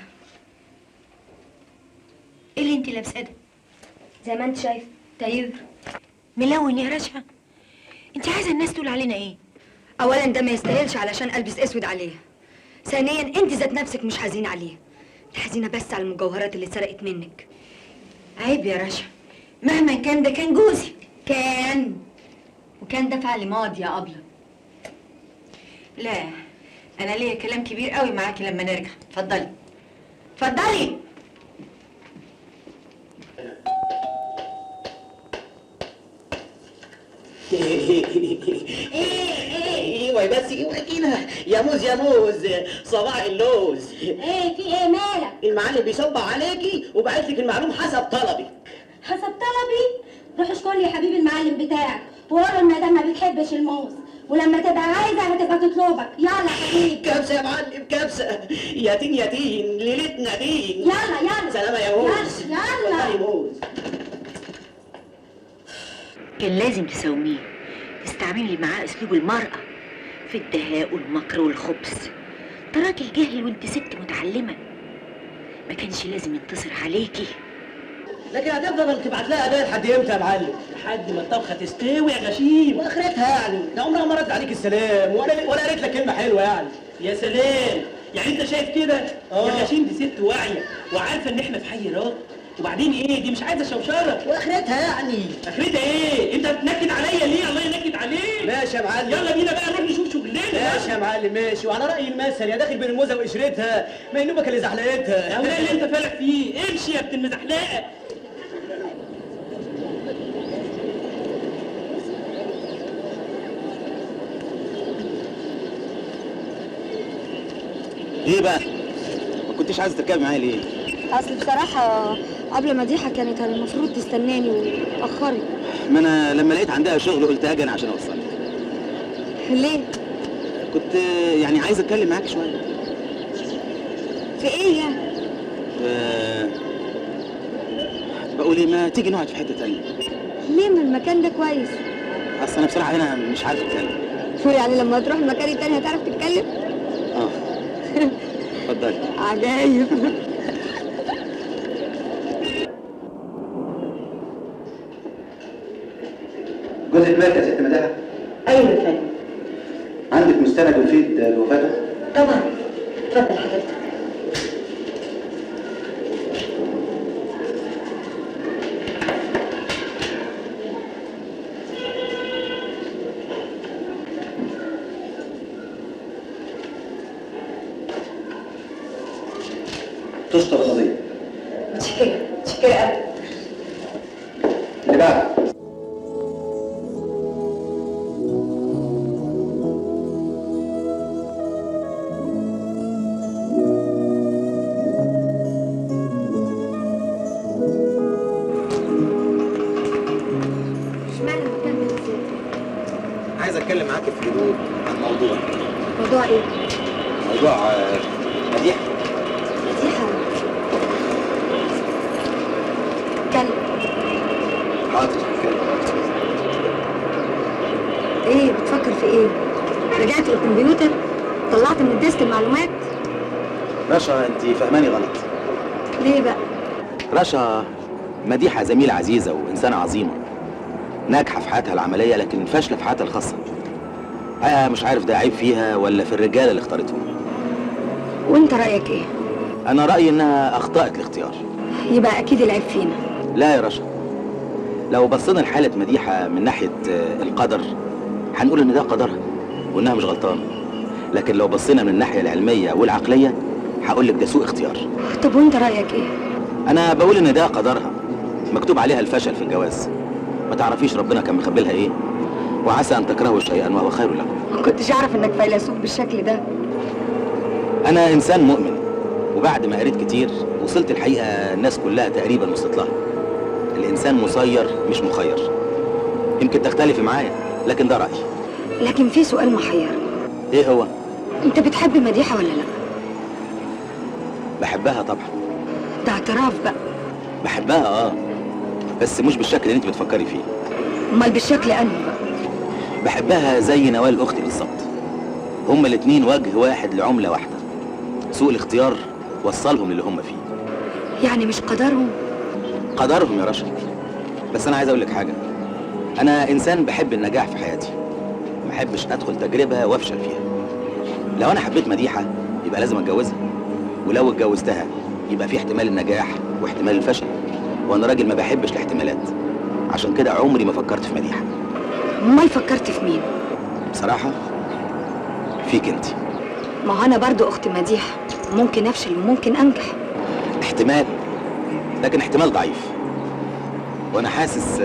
ايه اللي انت لابساه ده؟ زي ما انت شايف، تغيير. ملون يا رشا. انت عايزه الناس تقول علينا ايه؟ اولا ده ما يستاهلش علشان البس اسود عليه. ثانيا انت ذات نفسك مش حزينة عليه، انت حزينة بس على المجوهرات اللي اتسرقت منك. عيب يا رشا، مهما كان ده كان جوزي. وكان ده فعل ماضي يا أبلة. لا، انا ليا كلام كبير قوي معاكي لما نرجع. اتفضلي اتفضلي. ايوه بس ايوه كده يا موز يا موز، صباح اللوز. ايه في ايه مالك؟ المعلم بيصب عليكي وبعت لك المعلوم حسب طلبك. حسب طلبي؟ روح اشكر يا حبيبي المعلم بتاعك وقول له المدام ما بتحبش الموز، ولما تبقى عايزه هتبقى تطلبك. يلا يا حبيبي. كبسه يا معلم كبسه، ياتين ياتين ليلتنا دين. يلا سلامة يا موز. يلا موز. كان لازم تساوميه، تستعملي معاه اسلوب المرأة في الدهاء والمكر والخبث. ده راجل جاهل وانت ست متعلمة، ما كانش لازم ينتصر عليكي. لكن هتفضل تبعت لها هدايا لحد امتى يا معلم؟ لحد ما الطبخة تستوي يا غشيم. واخرتها يعني، ده عمرها ما ردت عليك السلام ولا قالت لك كلمة حلوة يعني. يا سلام، يعني انت شايف كده؟ يا غشيم دي ست واعية وعارفة ان احنا في حي راقي. وبعدين ايه، دي مش عايزة شوشرة. واخرتها يعني. اخرتها ايه؟ انت بتنكد عليا ليه؟ الله ينكد عليك. ماشي يا معلم. يلا بينا بقى نروح نشوف شغلنا. ماشي يا معلم ماشي، وعلى رأي المثل يا داخل بين الموزة وقشرتها ما ينوبك اللي زحلقتها. يا ولاد اللي انت فالح فيه، امشي يا ابن المزحلقة. ايه بقى؟ ما كنتش عايز تركبي معايا ليه؟ اصل بصراحة قبل مديحة كانت المفروض تستناني واتأخرت. ما انا لما لقيت عندها شغل قلت اجي انا عشان اوصلك. ليه؟ كنت يعني عايز اتكلم معاك شويه. في ايه يعني؟ بقول ايه، ما تيجي نقعد في حته تانيه؟ ليه؟ ما المكان ده كويس. اصل انا بصراحه هنا مش عارف اتكلم. شو يعني لما تروح المكان التاني هتعرف تتكلم؟ اه اتفضلي. عجايب. جوزك مات يا ست مداحة؟ ايوه يا فندم. عندك مستند يفيد بوفاته؟ طبعا. اتفضل حضرتك. تشطب القضية. متشكرة متشكرة قوي. اللي بعده. اشمعنى المكان ده بالذات؟ عايز اتكلم معاك في هدوء عن موضوع. موضوع ايه؟ موضوع مديحه. مديحة. اتكلم. حاضر اتكلم. ايه بتفكر في ايه؟ رجعت للكمبيوتر؟ طلعت من الديسك المعلومات؟ رشا انت فهماني غلط. ليه بقى؟ رشا مديحه زميله عزيزه وانسانه عظيمه، ناجحه في حياتها العمليه لكن فاشله في حياتها الخاصه. مش عارف ده عيب فيها ولا في الرجاله اللي اختارتهم. وانت رايك ايه؟ انا رايي انها اخطات الاختيار. يبقى اكيد العيب فينا. لا يا رشا، لو بصينا لحاله مديحه من ناحيه القدر هنقول ان ده قدرها وانها مش غلطانه، لكن لو بصينا من الناحيه العلميه والعقليه هقول لك ده سوء اختيار. طب وانت رايك ايه؟ انا بقول ان ده قدرها، مكتوب عليها الفشل في الجواز. ما تعرفيش ربنا كان مخبي لها ايه، وعسى ان تكرهوا شيئا وهو خير لكم. ما كنتش اعرف انك فيلسوف بالشكل ده. انا انسان مؤمن، وبعد ما قريت كتير وصلت الحقيقه الناس كلها تقريبا وصلت لها. الانسان مسير مش مخير. يمكن تختلفي معايا لكن ده رايي. لكن في سؤال محير. ايه هو؟ انت بتحب مديحة ولا لا؟ بحبها طبعا. ده اعتراف بقى. بحبها بس مش بالشكل اللي انت بتفكري فيه. امال بالشكل انهي بقى؟ بحبها زي نوال اختي بالظبط. هما الاتنين وجه واحد لعمله واحده. سوء الاختيار وصلهم للي هما فيه. يعني مش قدرهم؟ قدرهم يا رشا. بس انا عايز اقول لك حاجه، انا انسان بحب النجاح في حياتي، ما احبش ادخل تجربه وافشل فيها. لو انا حبيت مديحه يبقى لازم اتجوزها، ولو اتجوزتها يبقى في احتمال النجاح واحتمال الفشل، وانا راجل ما بحبش الاحتمالات. عشان كده عمري ما فكرت في مديحه. امال فكرت في مين؟ بصراحه فيك انت. ما هو انا برضو اخت مديحة، ممكن افشل وممكن انجح. احتمال، لكن احتمال ضعيف. وانا حاسس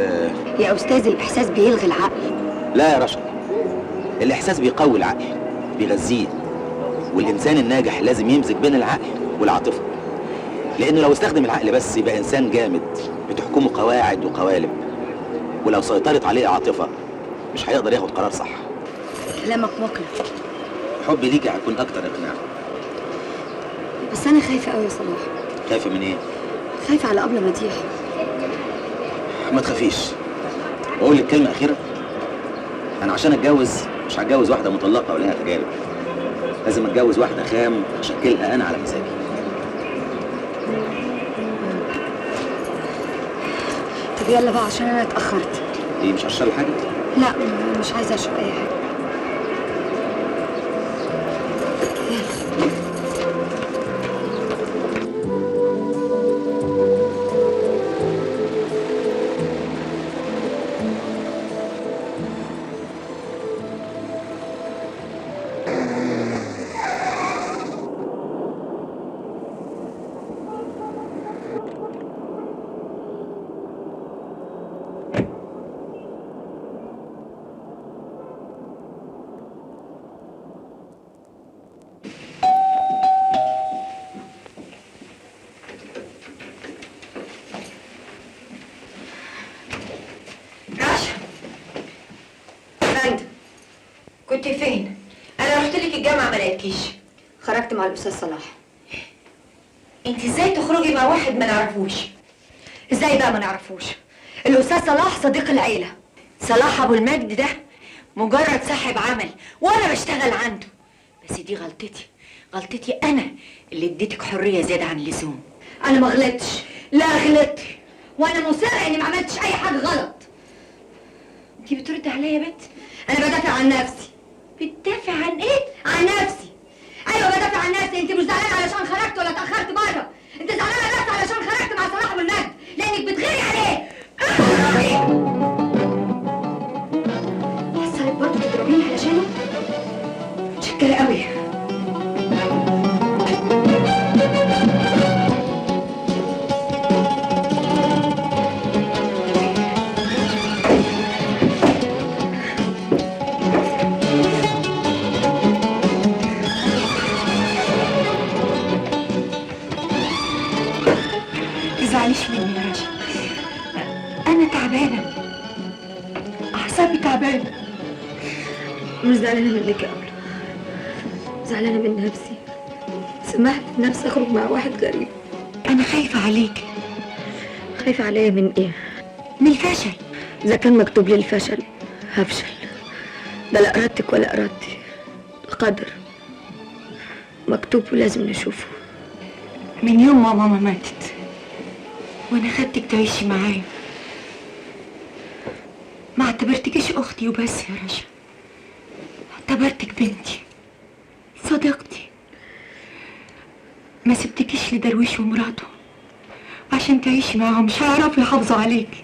يا استاذ الاحساس بيلغي العقل. لا يا رشا، الاحساس بيقوي العقل، بيغذيه، والانسان الناجح لازم يمزج بين العقل والعاطفه، لانه لو استخدم العقل بس يبقى انسان جامد بتحكمه قواعد وقوالب، ولو سيطرت عليه عاطفه مش هيقدر ياخد قرار صح. كلامك مقنع. حبي ليكي هيكون اكتر اقناع. بس انا خايفة قوي يا صلاح. خايفه من ايه؟ خايفة على قبل مديحة. ما تخافيش. واقول لك كلمه اخيره، انا عشان اتجوز مش هتجوز واحده مطلقه ولا لها تجارب، لازم اتجوز واحده خام اشكلها انا على مزاجي. طب يلا بقى عشان انا اتاخرت. ايه مش هشرب حاجه؟ لا مش عايزه اشرب اي حاجه. كنت فين؟ انا رحت لك الجامعه ما لقيتكيش. خرجت مع الاستاذ صلاح. انت ازاي تخرجي مع واحد ما نعرفوش؟ ازاي بقى ما نعرفوش؟ الاستاذ صلاح صديق العيله. صلاح ابو المجد ده مجرد صاحب عمل وانا بشتغل عنده، بس دي غلطتي انا اللي اديتك حريه زياده عن اللزوم. انا ما غلطتش. لا غلطت، وانا مصره اني ما عملتش اي حاجه غلط. انتي بتردي عليا يا بنت؟ انا بدافع عن نفسي. بتدافع عن ايه؟ عن نفسي. ايوه بدافع عن نفسي. انت مش زعلانه علشان خرجت ولا اتاخرت بره، انت زعلانه بس علشان خرجت مع صلاح ابو المجد لانك بتغيري عليه. حصلت برضه تضربيني علشانه؟ متشكره قوي. تزعليش مني يا رشا، انا تعبانه، اعصابي تعبانه. مش زعلانه منك يا قمر، زعلانه من نفسي. سمحت لنفسي اخرج مع واحد غريب. انا خايفه عليك. خايفه عليا من ايه؟ من الفشل. اذا كان مكتوب لي الفشل هفشل، ده لا ارادتك ولا ارادتي، القدر مكتوب ولازم نشوفه. من يوم ما ماما ماتت وانا خدتك تعيشي معايا، ما اعتبرتكيش اختي وبس يا رشا، اعتبرتك بنتي صديقتي. ما سبتكيش لدرويش ومراته عشان تعيشي معاهم، مش هيعرفوا يحافظوا عليكي.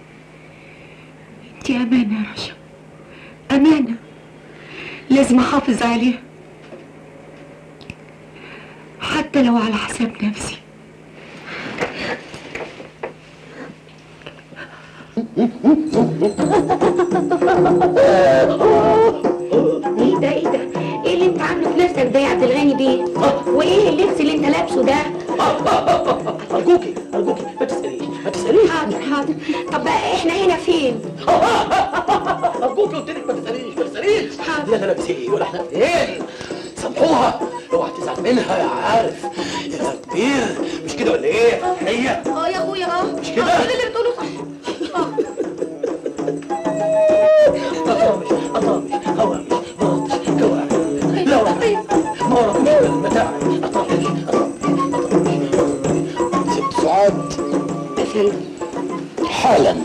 انتي امانه يا رشا، امانه لازم احافظ عليها حتى لو على حساب نفسي. ايه ده؟ ايه اللي انت عامله في نفسك ده يا عبد الغني بيه؟ وايه اللبس اللي انت لابسه ده؟ ارجوكي ما تساليش. حاضر. طب بقى احنا هنا فين؟ ارجوكي قلت لك ما تساليش. لا انا لابس ايه ولا احنا فين؟ سامحوها، اوعى تزعل منها يا عارف يا كبير، مش كده ولا ايه؟ هي يا اخويا مش كده؟ كل اللي بتقوله صح. أطامش هوامش مراتش كواعب لا ما وراكش متاعب. أطامش ست سعاد حالا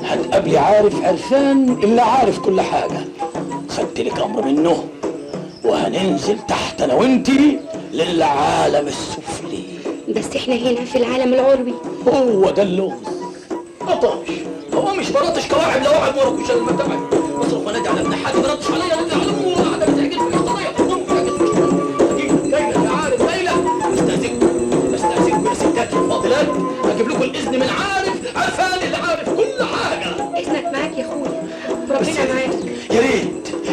هتقابلي عارف عرفان اللي عارف كل حاجة. خدت لك أمر منه وهننزل تحت أنا وأنتي للعالم السفلي. بس احنا هنا في العالم العربي. هو ده اللغز. أطامش هو مش مراتش كواعب لا واحد وراكوش المتاعب. مصرف ونادي على ابن حاج ما ردش عليا نادي على ابوه قاعده بتعجل في القضيه. ليلى يا عارف ليلى بستأذنكم يا ستاتي الفاضلات، هجيب لكم الاذن من عارف عرفان اللي عارف كل حاجه. اذنك معاك يا اخويا وربنا معاك.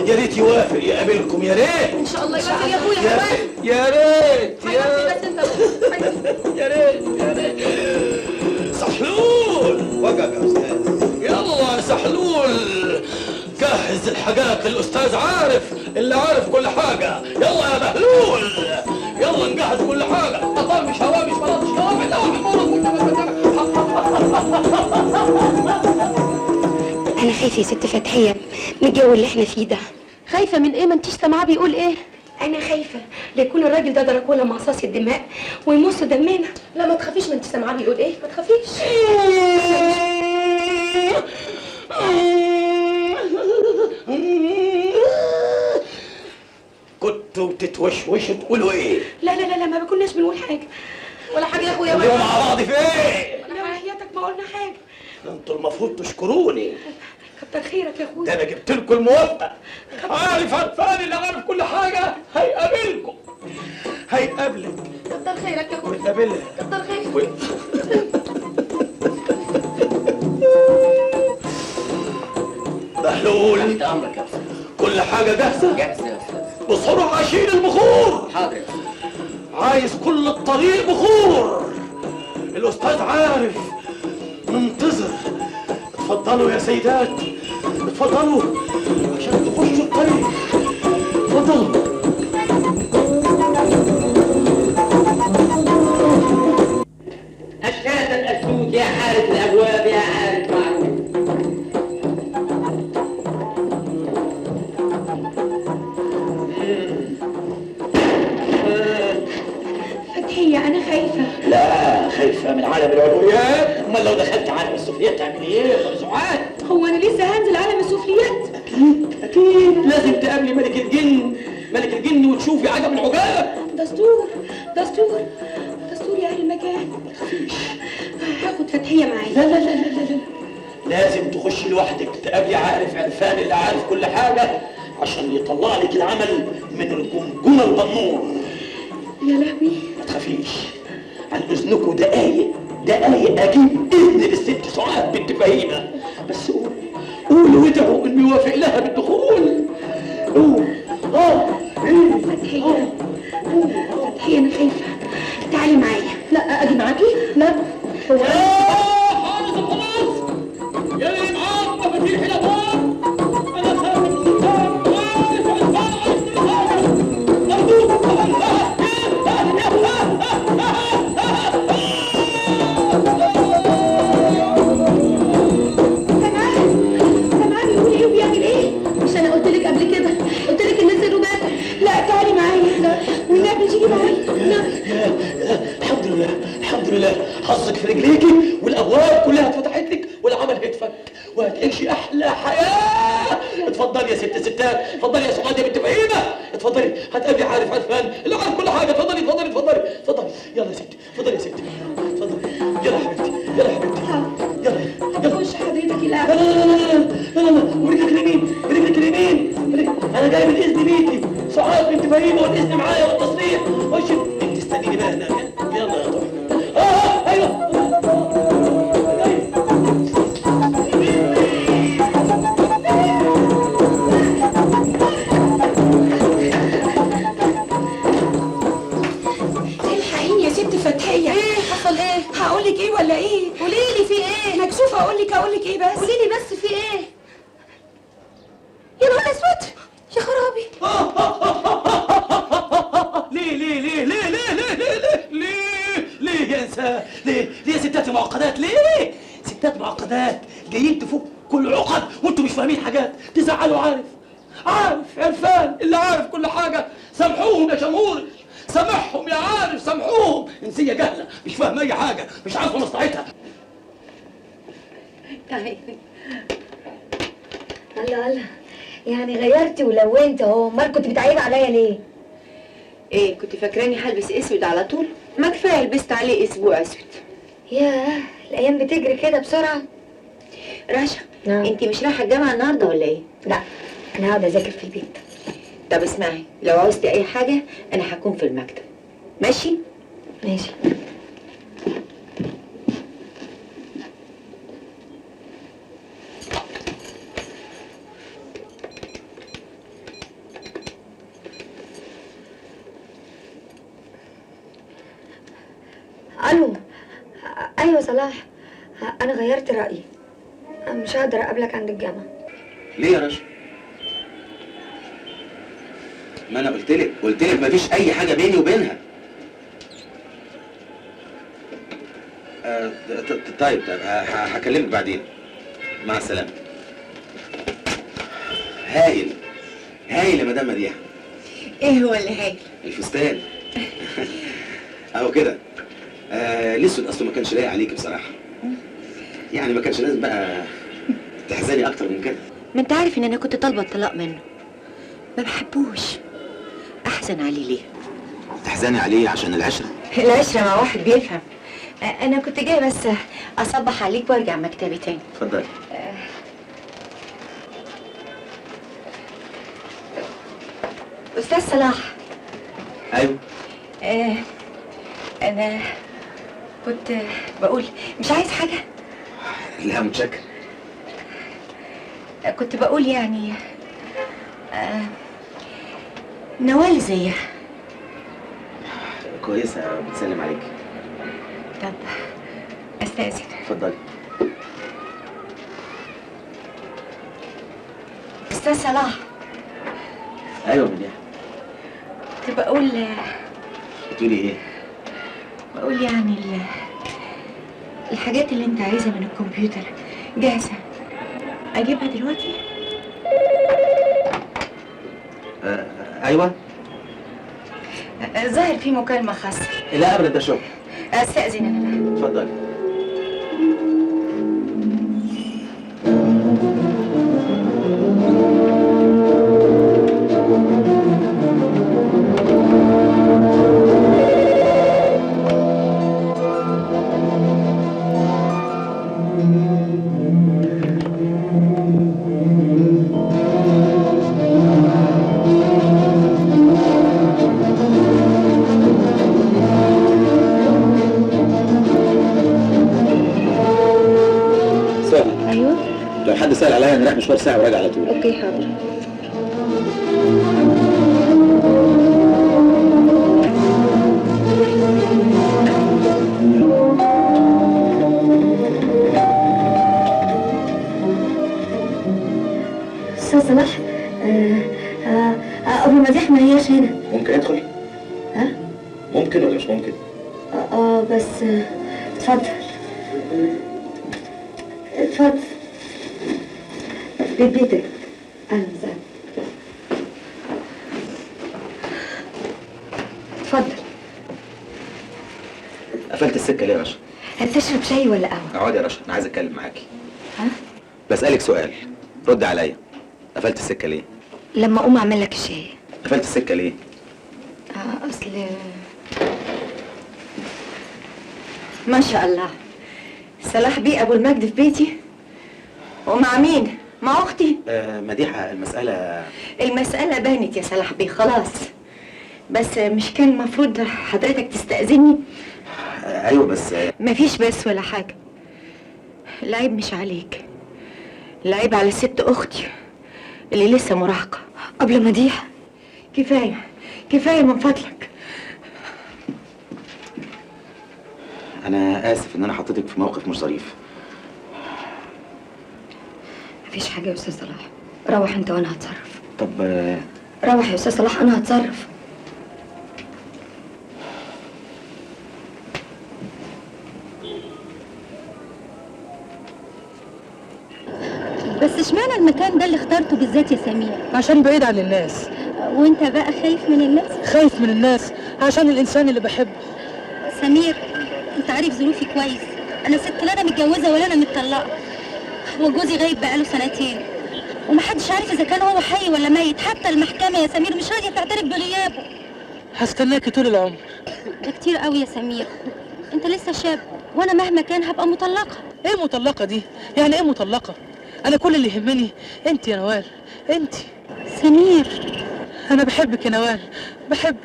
يا ريت يوافق يقابلكم يا ريت. ان شاء الله يوافق يا اخويا كمان. يا ريت بس انت يا ريت سحلول وقف يا استاذ. يلا يا سحلول جهز الحاجات للاستاذ عارف اللي عارف كل حاجه. يلا يا بهلول يلا نجهز كل حاجه. اطامش هوامش مراتش هوامش لا واحد انا خايفه يا ست فتحيه من الجو اللي احنا فيه ده. خايفه من ايه؟ ما انتيش سامعاه بيقول ايه؟ انا خايفه ليكون الراجل ده دراكولا مصاص الدماء ويمص دمنا. لا ما تخافيش، ما انتي سامعاه بيقول ايه، ما تخافيش. كنتوا بتتوشوشوا تقولوا ايه؟ لا ما كناش بنقول حاجه ولا حاجه يا اخويا. اليوم مع بعض في ايه؟ لا حياتك ما قلنا حاجه. انتوا المفروض تشكروني، كتر خيرك يا اخويا. ده انا جبت لكم الموافقه. عارف عرفان اللي عارف كل حاجه هيقابلكم، هيقابلك. كتر خيرك يا اخويا. ويقابلها. كتر خيرك. بهلول تحت امرك يا استاذ. كل حاجه جاهزه؟ جاهزه يا استاذ. بسرعه شيل البخور. حاضر يا استاذ. عايز كل الطريق بخور. الاستاذ عارف منتظر. اتفضلوا يا سيدات اتفضلوا عشان تخشوا الطريق. اتفضلوا. الشاة الأسود يا عارف الابواب يا عارف معروف. فتحية أنا خايفة. لا خايفه من عالم العلويات؟ امال لو دخلت عالم السفليات تعمل ايه يا مرزوعات؟ هو أنا لسه هنزل عالم السفليات؟ اكيد لازم تقابلي ملك الجن، ملك الجن وتشوفي عجب العجاب. دستور يا أهل المكان. ما تخافيش. هاخد فتحية معايا. لا لا لا لا لا لازم تخشي لوحدك تقابلي عارف عرفان اللي عارف كل حاجه عشان يطلع لك العمل من الجمجمه البنور. يا لهوي. ما تخافيش، عن اذنكم دقايق اجيب اذن للست سعاد بنت فهيمه، بس قولوا وادعوا انه يوافق لها بالدخول. قول. فتحية أنا خايفة. تعالي معايا. لا أجي معاكي؟ لا. هو حافظ خلاص يا اللي معاك مفاتيح الابواب. انا خايف من السلطان واقف على الفرع مربوط سمعني بيقول ايه وبيعمل ايه؟ مش انا قلت لك قبل كده؟ قلت لك الناس الرباط. لا تعالي معايا. لا والنبي تيجي معايا. لا الحمد لله حظك في رجليكي والابواب كلها اتفتحت لك والعمل هيتفك وهتعيشي احلى حياه. اتفضلي يا ستات، اتفضلي يا سعاد يا بنت فهيمه، اتفضلي هتقابلي عارف عرفان اللي عارف كل حاجه. اتفضلي يلا يا ستي، اتفضلي يا ستي، اتفضلي يلا يا حبيبتي، يلا هتخش حضرتك الأول. لا ورجلك اليمين انا جاي بالاذن بيكي. سعاد بنت فهيمه والاذن معايا والتصريح. خش انت استنيني بقى هناك. يلا يا طارق. ايوه الحقيني يا ست فتحية. ايه حصل ايه؟ هقول لك ايه ولا ايه؟ قولي لي في ايه؟ مكسوفة اقول لك ايه بس؟ قولي لي بس في ايه؟ يا نهار اسود يا خرابي. ليه يا انسان؟ ليه يا ستات معقدات؟ ليه ستات معقدات جايين تفكوا العقد وانتوا مش فاهمين حاجات تزعلوا عارف عرفان اللي عارف كل حاجه. سامحوهم يا شمهور، سامحهم يا عارف، سامحوهم. انسيه جهله مش فاهمه اي حاجه، مش عارفه مصلحتها. تعالي. الله يعني غيرتي ولونت اهو. امال كنت بتعيب عليا ليه؟ ايه كنت فاكراني هلبس اسود على طول؟ ما كفايه لبست عليه اسبوع اسود. ياه الايام بتجري كده بسرعه. رشا انت مش رايحه الجامعه النهارده ولا ايه؟ لا انا هقعد اذاكر في البيت. طب اسمعي، لو عوزتي اي حاجه انا هكون في المكتب. ماشي؟ ماشي. الو. ايوه صلاح، انا غيرت رايي، مش هقدر اقابلك عند الجامعه. ليه يا رشا؟ ما انا قلت لك مفيش اي حاجه بيني وبينها. طيب هكلمك بعدين. مع السلامه. هايل يا مدام مديحه. ايه هو اللي هايل؟ الفستان. اهو كده. الاسود اصله ما كانش لايق عليكي بصراحه. يعني ما كانش لازم بقى تحزني اكتر من كده. ما انت عارف ان انا كنت طالبه الطلاق منه، ما بحبوش. احزن عليه ليه؟ تحزني عليه عشان العشره مع واحد بيفهم. انا كنت جايه بس اصبح عليك وارجع مكتبي تاني. اتفضلي. استاذ صلاح. ايوه. انا كنت بقول مش عايز حاجه. لا متشكر. كنت بقول يعني نوال زيها كويسه بتسلم عليك. طب استاذن. اتفضلي. استاذ صلاح. ايوه مديحه. كنت بقول بتقولي ايه؟ بقول يعني الحاجات اللي انت عايزها من الكمبيوتر جاهزة، اجيبها دلوقتي؟ ايوه. ظاهر في مكالمة خاصة. لا ابدا، ده شغل. استأذن انا. اتفضلي. ايوه. لو حد سأل عليا انا رايح مشوار ساعة وراجع على طول. اوكي حاضر. استاذ صلاح، ابو مديح ما هياش هنا. ممكن ادخل؟ ها؟ ممكن ولا مش ممكن؟ بس اتفضل اتفضل. بيت بيتك. اهلا وسهلا. اتفضل. قفلت السكة ليه يا رشا؟ هتشرب شاي ولا قهوه؟ اقعدي يا رشا، انا عايز اتكلم معاكي. ها؟ بسألك سؤال، رد عليا. قفلت السكة ليه؟ لما اقوم اعمل لك الشاي. قفلت السكة ليه؟ اصل ما شاء الله، صلاح بيه ابو المجد في بيتي. ومع مين؟ مع اختي. مديحة، المسألة بانت يا صلاح بيه خلاص، بس مش كان المفروض حضرتك تستأذني؟ ايوه بس مفيش بس ولا حاجة. العيب مش عليك، العيب على ست اختي اللي لسه مراهقة. قبل مديح. كفاية كفاية من فضلك. انا اسف ان انا حطيتك في موقف مش ظريف. مفيش حاجه يا استاذ صلاح، روح انت وانا هتصرف. طب روح يا استاذ صلاح، انا هتصرف. بس اشمعنى المكان ده اللي اخترته بالذات يا سمير؟ عشان بعيد عن الناس. وانت بقى خايف من الناس؟ خايف من الناس عشان الانسان اللي بحبه. سمير، انت عارف ظروفي كويس. انا ست لا انا متجوزه ولا انا متطلقه، وجوزي غايب بقاله سنتين، ومحدش عارف اذا كان هو حي ولا ميت. حتى المحكمه يا سمير مش راضيه تعترف بغيابه. هستناكي طول العمر. ده كتير قوي يا سمير، انت لسه شاب وانا مهما كان هبقى مطلقه. ايه مطلقه دي؟ يعني ايه مطلقه؟ انا كل اللي يهمني انت يا نوال، انت. سمير، انا بحبك يا نوال، بحبك.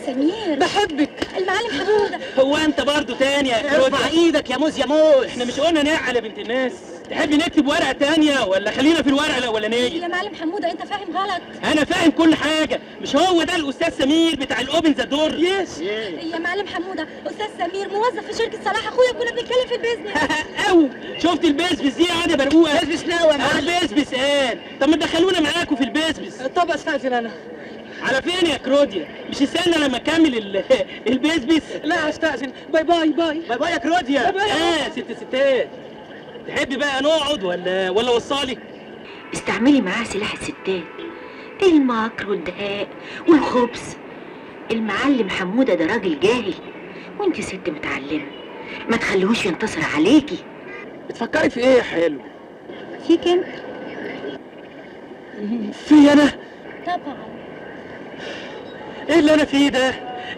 سمير بحبك. المعلم حموده. هو انت برضو تاني يا كروتا؟ ارفع ايدك يا موز يا موز. احنا مش قلنا نعقل يا بنت الناس؟ تحبي نكتب ورقه تانية ولا خلينا في الورقه الاولانيه؟ يا معلم حموده انت فاهم غلط. انا فاهم كل حاجه. مش هو ده الاستاذ سمير بتاع الاوبن ذا دور؟ يس. يا معلم حموده، استاذ سمير موظف في شركه صلاح اخويا، كنا بنتكلم في البيزنس. او شفت البسبس دي قاعده برقوقه؟ بسبس ناوي يا معلم. البسبس قال طب ما تدخلونا معاكم في البسبس. طب استاذن انا. على فين يا كروديا؟ مش استنى لما اكمل البسبس؟ لا استاذن. باي باي باي. باي باي يا كروديا. باي باي. ستات تحبي بقى نقعد ولا وصالي؟ استعملي معاه سلاح الستات، المكر والدهاء والخبث. المعلم حمودة ده راجل جاهل وانت ست متعلمة، ما تخليهوش ينتصر عليكي. بتفكري في ايه يا حلو؟ فيك انت؟ في انا؟ طبعا. ايه اللي انا فيه ده؟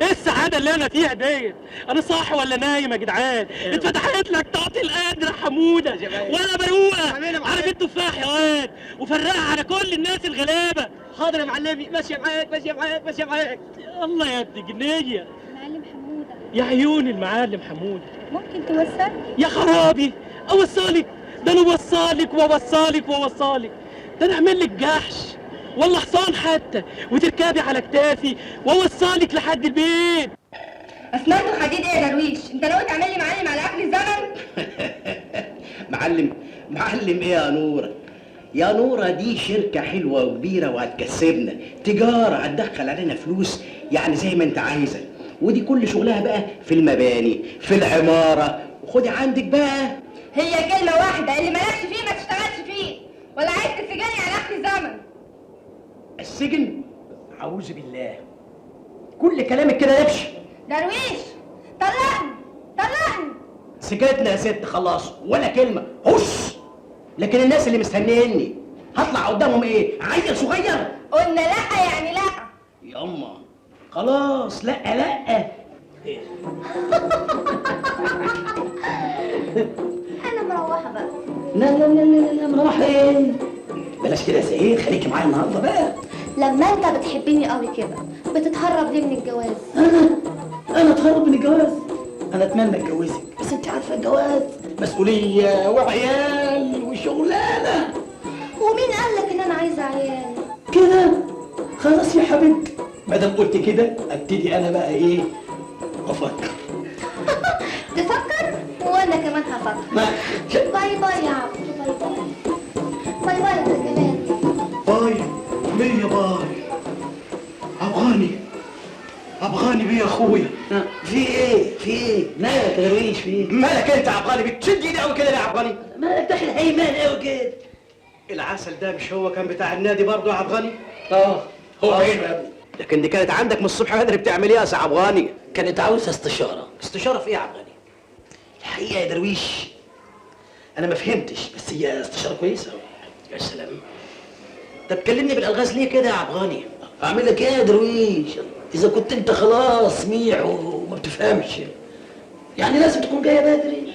ايه السعادة اللي انا فيها ديت؟ انا صاحي ولا نايم يا جدعان؟ اتفتحت لك تعطي القدر يا حمودة وانا بروقة. عارف التفاح يا واد، وفرقها على كل الناس الغلابة. حاضر يا معلمي، ماشية معاك ماشية معاك ماشية معاك. الله يا ابن جنية. معلم حموده يا عيون المعلم حمودة. ممكن توصلني؟ يا خرابي اوصلك؟ ده انا اوصلك واوصلك واوصلك، ده انا اعمل لك جحش والله حصان حتى وتركبي على كتافي واوصلك لحد البيت. اسمنت وحديد ايه يا درويش؟ انت ناوي تعمل لي معلم على اخر الزمن؟ معلم ايه يا نوره؟ يا نوره دي شركه حلوه وكبيره وهتكسبنا، تجاره هتدخل علينا فلوس يعني زي ما انت عايزه، ودي كل شغلها بقى في المباني، في العماره، وخدي عندك بقى. هي كلمة واحدة، اللي مالكش فيه ما تشتغلش فيه، ولا عايز تسجني على آخر الزمن. السجن؟ أعوذ بالله، كل كلامك كده يبش. درويش طلقني طلقني. سكتنا يا ست خلاص، ولا كلمة، هش. لكن الناس اللي مستنيني هطلع قدامهم ايه؟ عيل صغير؟ قلنا لا يعني لا. ياما خلاص، لا لا. انا مروحه بقى. لا لا لا لا لا، مروحه ايه؟ بلاش كده يا سعيد، خليكي معايا النهارده بقى. لما انت بتحبني قوي كده بتتهرب ليه من الجواز؟ انا اتهرب من الجواز؟ انا اتمنى اتجوزك، بس انت عارفه الجواز مسؤوليه وعيال وشغلانه. ومين قال لك ان انا عايزه عيال؟ كده خلاص يا حبيبتي، ما دام قلت كده ابتدي انا بقى ايه؟ افكر. تفكر وانا كمان هفكر. باي باي يا عبد، باي باي. باي باي انت كمان. باي مية باي. ابغاني بيه يا اخويا. في ايه؟ في ايه؟ مالك يا درويش؟ في ايه؟ مالك انت يا عبغاني؟ بتشد ايدي قوي كده ليه يا عبغاني؟ مالك داخل هيمان قوي كده؟ العسل ده مش هو كان بتاع النادي برضه يا عبغاني؟ هو عينه يا ابني. لكن دي كانت عندك من الصبح بدري بتعمل ايه يا سي عبغاني؟ كانت عاوزه استشاره. استشاره في ايه يا عبغاني؟ الحقيقه يا درويش انا ما فهمتش، بس هي استشاره كويسه. يا سلام. طب كلمني بالالغاز ليه كده يا عبغاني؟ اعمل لك ايه يا درويش؟ اذا كنت انت خلاص ميح وما بتفهمش، يعني لازم تكون جايه بدري.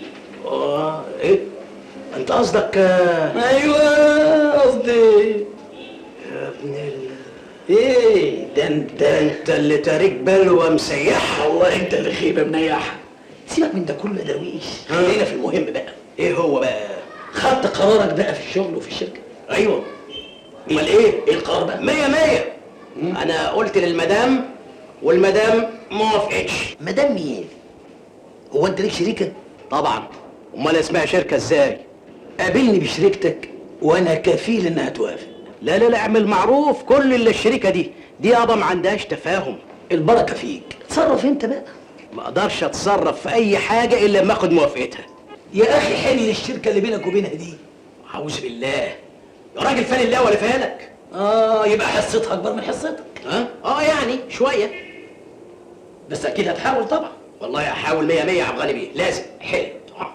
ايه؟ انت قصدك ايوه قصدي يا ابن ايه ده؟ انت اللي تاريك بلوه مسيحها. والله انت اللي خيبه منيحها. سيبك من ده كله يا درويش، خلينا في المهم بقى. ايه هو بقى؟ خدت قرارك بقى في الشغل وفي الشركه؟ ايوه. امال ايه القرار بقى؟ 100. انا قلت للمدام والمدام ما وافقتش. مدام مين؟ هو انت ليك شريكه؟ طبعا، امال اسمها شركه ازاي؟ قابلني بشريكتك وانا كفيل انها توافق. لا لا لا، اعمل معروف، كل اللي الشركه دي يابا ما عندهاش تفاهم. البركه فيك، تصرف انت بقى. ما اقدرش اتصرف في اي حاجه الا لما اخد موافقتها. يا اخي حل الشركه اللي بينك وبينها دي. اعوذ بالله يا راجل، فين الله ولا فالك؟ يبقى حصتها اكبر من حصتك. يعني شويه، بس اكيد هتحاول طبعا. والله هحاول 100 يا عبغاني بيه، لازم. حلو.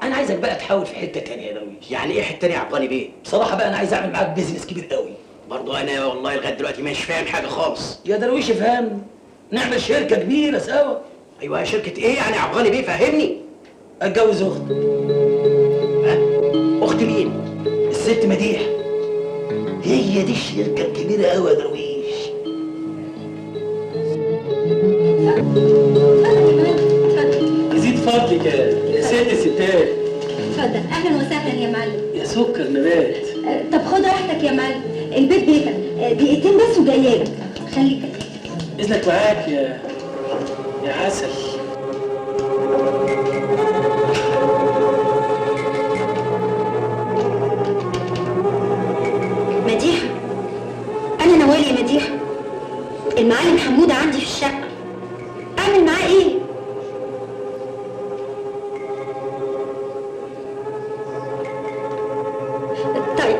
انا عايزك بقى تحاول في حته تانية يا درويش. يعني ايه حته تانية يا عبغاني بيه؟ بصراحه بقى انا عايز اعمل معاك بيزنس كبير قوي. برضه انا والله لغايه دلوقتي مش فاهم حاجه خالص. يا درويش افهم، نعمل شركه كبيره سوا. ايوه، شركه ايه يعني يا عبغاني بيه؟ فهمني. اتجوز اخت. اخت مين؟ الست مديح. هي دي الشركه الكبيره قوي يا درويش. يزيد فضلك يا ست الستات. اتفضل. اهلا وسهلا يا معلم. يا سكر نبات. طب خد راحتك يا معلم، البيت بيتك. دقيقتين بس وجايه لك. خليك. اذنك معاك يا عسل. مديحة، أنا نوال يا مديحة. المعلم حمودة عندي في الشقة، أعمل معاه إيه؟ طيب.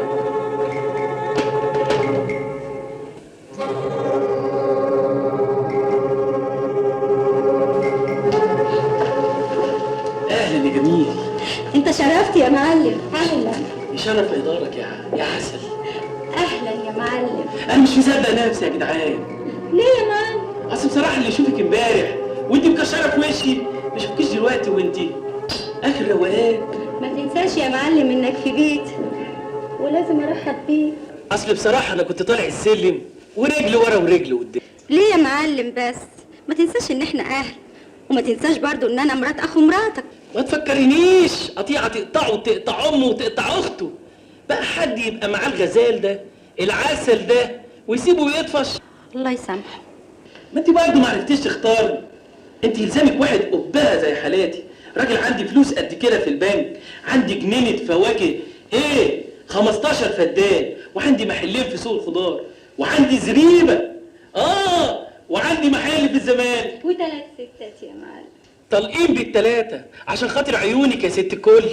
أهلا يا جميل. أنت شرفت يا معلم. أهلا. يشرف إدارك يا عسل. أهلا يا معلم. أنا مش مصدق نفسي يا جدعان. ليه يا معلم؟ أصل بصراحة اللي يشوفك امبارح وأنت مكشرة في وشي ما يشوفكيش دلوقتي وأنت آخر روقان. ما تنساش يا معلم إنك في بيتي ولازم أرحب بيك. أصل بصراحة أنا كنت طالع السلم ورجل ورا ورجل قدام. ليه يا معلم بس؟ ما تنساش إن إحنا أهل، وما تنساش برضو إن أنا مرات أخو مراتك. ما تفكرنيش قطيعة تقطعه وتقطع أمه وتقطع أخته. بقى حد يبقى معاه الغزال ده العسل ده ويسيبه يطفش؟ الله يسامحه. ما انت برضه ما عرفتيش تختاري. انت يلزمك واحد قبها زي حالاتي، راجل عندي فلوس قد كده في البنك، عندي جنينة فواكه 15 فدان، وعندي محلين في سوق الخضار، وعندي زريبة وعندي محل في الزمالك وثلاث ستات يا معلم. طالقين بالتلاتة عشان خاطر عيونك يا ست الكل.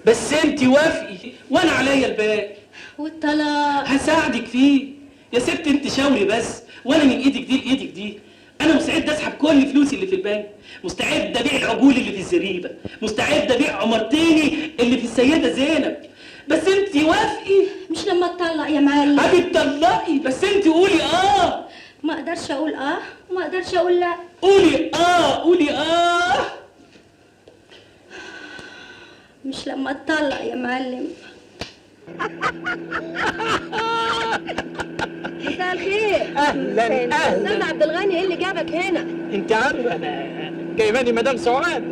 بس انت وافقي وانا عليا الباقي. والطلاق هساعدك فيه يا ست، انت شاوري بس وانا من ايدك دي لايدك دي. انا مستعد اسحب كل فلوسي اللي في البنك، مستعد ابيع العجول اللي في الزريبه، مستعد ابيع عمارتيني اللي في السيده زينب. بس انت وافقي. مش لما اتطلق يا معلم. هتطلقي بس انت قولي اه. ما اقدرش اقول اه وما اقدرش اقول لا. قولي اه، قولي اه. مش لما اتطلق يا معلم. مساء الخير. اهلا استاذ عبد الغني، ايه اللي جابك هنا؟ انت عارفه انا جايباني مدام سعاد.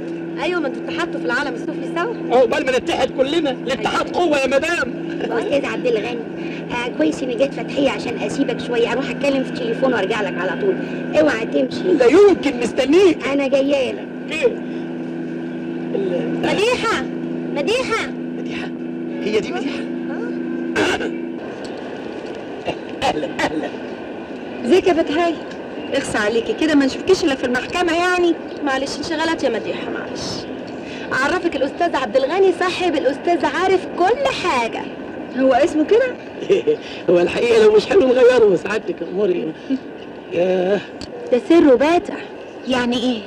ايوه، ما انتوا اتحدتوا في العالم السفلي سوا. عقبال ما نتحد كلنا، الاتحاد قوه يا مدام. استاذ عبد الغني، كويس اني جيت فتحيه عشان اسيبك شويه اروح اتكلم في التليفون وارجع لك على طول. اوعى تمشي. لا يمكن، مستنيك. انا جايه لك. ايه؟ مديحه مديحه هي دي مديحه؟ اهلا اهلا. ازيك يا فتحيه؟ اخصى عليكي كده، ما نشوفكيش الا في المحكمه يعني. معلش انشغالات يا مديحه، معلش. اعرفك الاستاذ عبد الغني صاحب الاستاذ عارف كل حاجه. هو اسمه كده؟ هو الحقيقه لو مش حلو نغيره سعادتك اموري. ياه، ده سره باتع. يعني ايه؟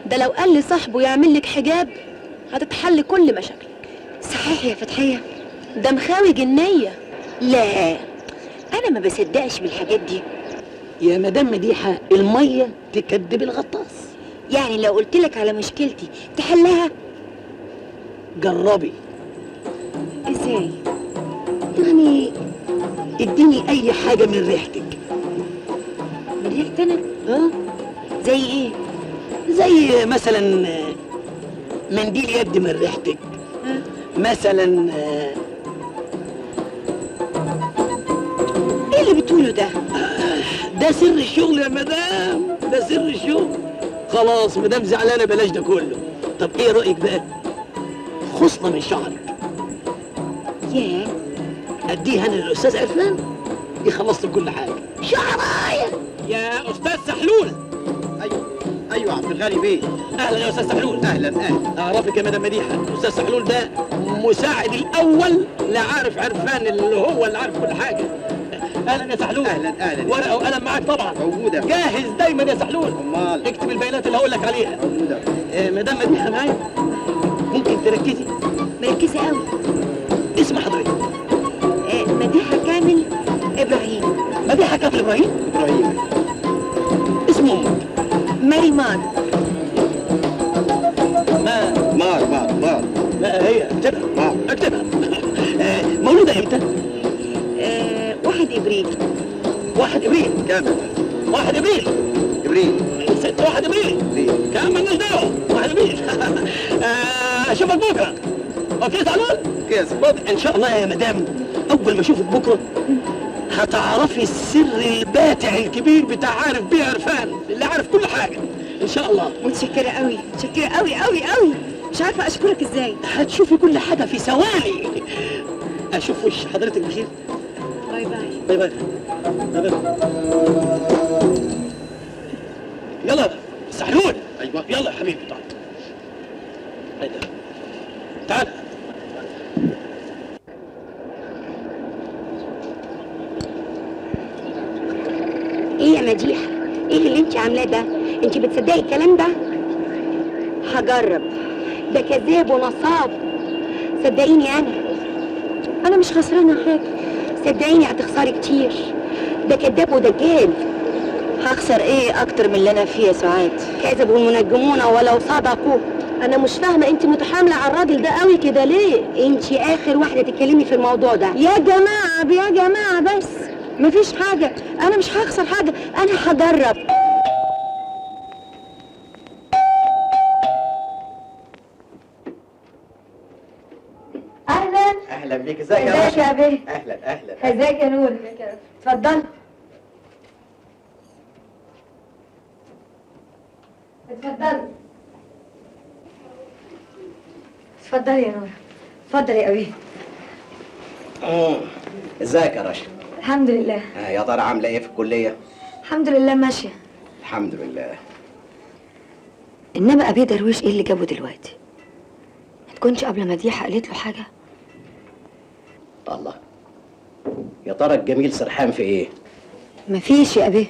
ده لو قال لصاحبه يعمل لك حجاب هتتحل كل مشاكلك. صحيح يا فتحية؟ ده مخاوي جنيه. لا، انا ما بصدقش بالحاجات دي. يا مدام مديحه الميه تكدب الغطاس. يعني لو قلت لك على مشكلتي تحلها؟ جربي. ازاي؟ يعني اديني اي حاجه من ريحتك. من ريحتي انا؟ ها؟ زي ايه؟ زي مثلا منديل يد من ريحتك. مثلا ايه اللي بتقوله ده؟ ده سر الشغل يا مدام، ده سر الشغل. خلاص مدام زعلانه بلاش ده كله. طب ايه رايك بقى خصله من شعرك؟ ياه، اديها انا للاستاذ عرفان يخلص لك كل حاجه. شعرايه يا استاذ سحلول. ايوه عبد الغني بيه. اهلا يا استاذ سحلول. اهلا اهلا. اعرفك يا مدام مديحه، الاستاذ سحلول ده مساعد الاول لعارف عرفان اللي عارف كل حاجه. اهلا يا سحلول. اهلا اهلا. ورقه وقلم معاك طبعا؟ موجوده. جاهز دايما يا سحلول. امال اكتب البيانات اللي هقول لك عليها. موجوده. مدام مديحه معايا، ممكن تركزي؟ مركزة قوي. اسم حضرتك؟ مديحة كامل ابراهيم. مديحه كامل ابراهيم؟ ابراهيم. اسم امك؟ ماري مان. مار. لا هي اكتبها. مار. اكتبها. مولوده امتى؟ 1 ابريل. 1 ابريل. كامل. 1 ابريل. ابريل. 1 ابريل. كمان مالناش دعوه. 1 ابريل. اشوفك بكره. اوكي سعلول؟ كيس. ان شاء الله يا مدام اول ما اشوفك بكره هتعرفي السر الباتع الكبير بتاع عارف بيه عرفان اللي عارف كل حاجه ان شاء الله. متشكرة قوي، متشكرة قوي قوي قوي. مش عارفة اشكرك ازاي. هتشوفي كل حاجه في ثواني. اشوف وش حضرتك بخير. باي باي. باي باي. باي باي. يلا سحلول. ايوه. يلا يا حبيبي تعال. هيدا. تعال. ايه يا مديحه؟ ايه اللي انت عاملاه ده؟ انت بتصدقي الكلام ده؟ هجرب. ده كذاب ونصاب. صدقيني انا مش خسرانه حاجه. صدقيني هتخسري كتير. ده كذاب ودجال. هخسر ايه اكتر من اللي انا فيه يا سعاد؟ كذبوا المنجمون ولو صدقوا. انا مش فاهمه انت متحامله على الراجل ده قوي كده ليه؟ انت اخر واحده تتكلمي في الموضوع ده. يا جماعة بس مفيش حاجة، انا مش هخسر حاجة، انا هجرب. اهلا بيك. ازيك يا ازيك يا بيه؟ اهلا. ازيك يا نور؟ اتفضل. اتفضلي يا نور. اتفضلي يا ابي. ازيك يا رشا؟ الحمد لله. يا ترى عامله ايه في الكليه؟ الحمد لله ماشيه. الحمد لله. انما ابي درويش ايه اللي جابه دلوقتي؟ ما تكونش قبل مديحه قالت له حاجه؟ الله، يا ترى الجميل سرحان في ايه؟ مفيش يا ابي.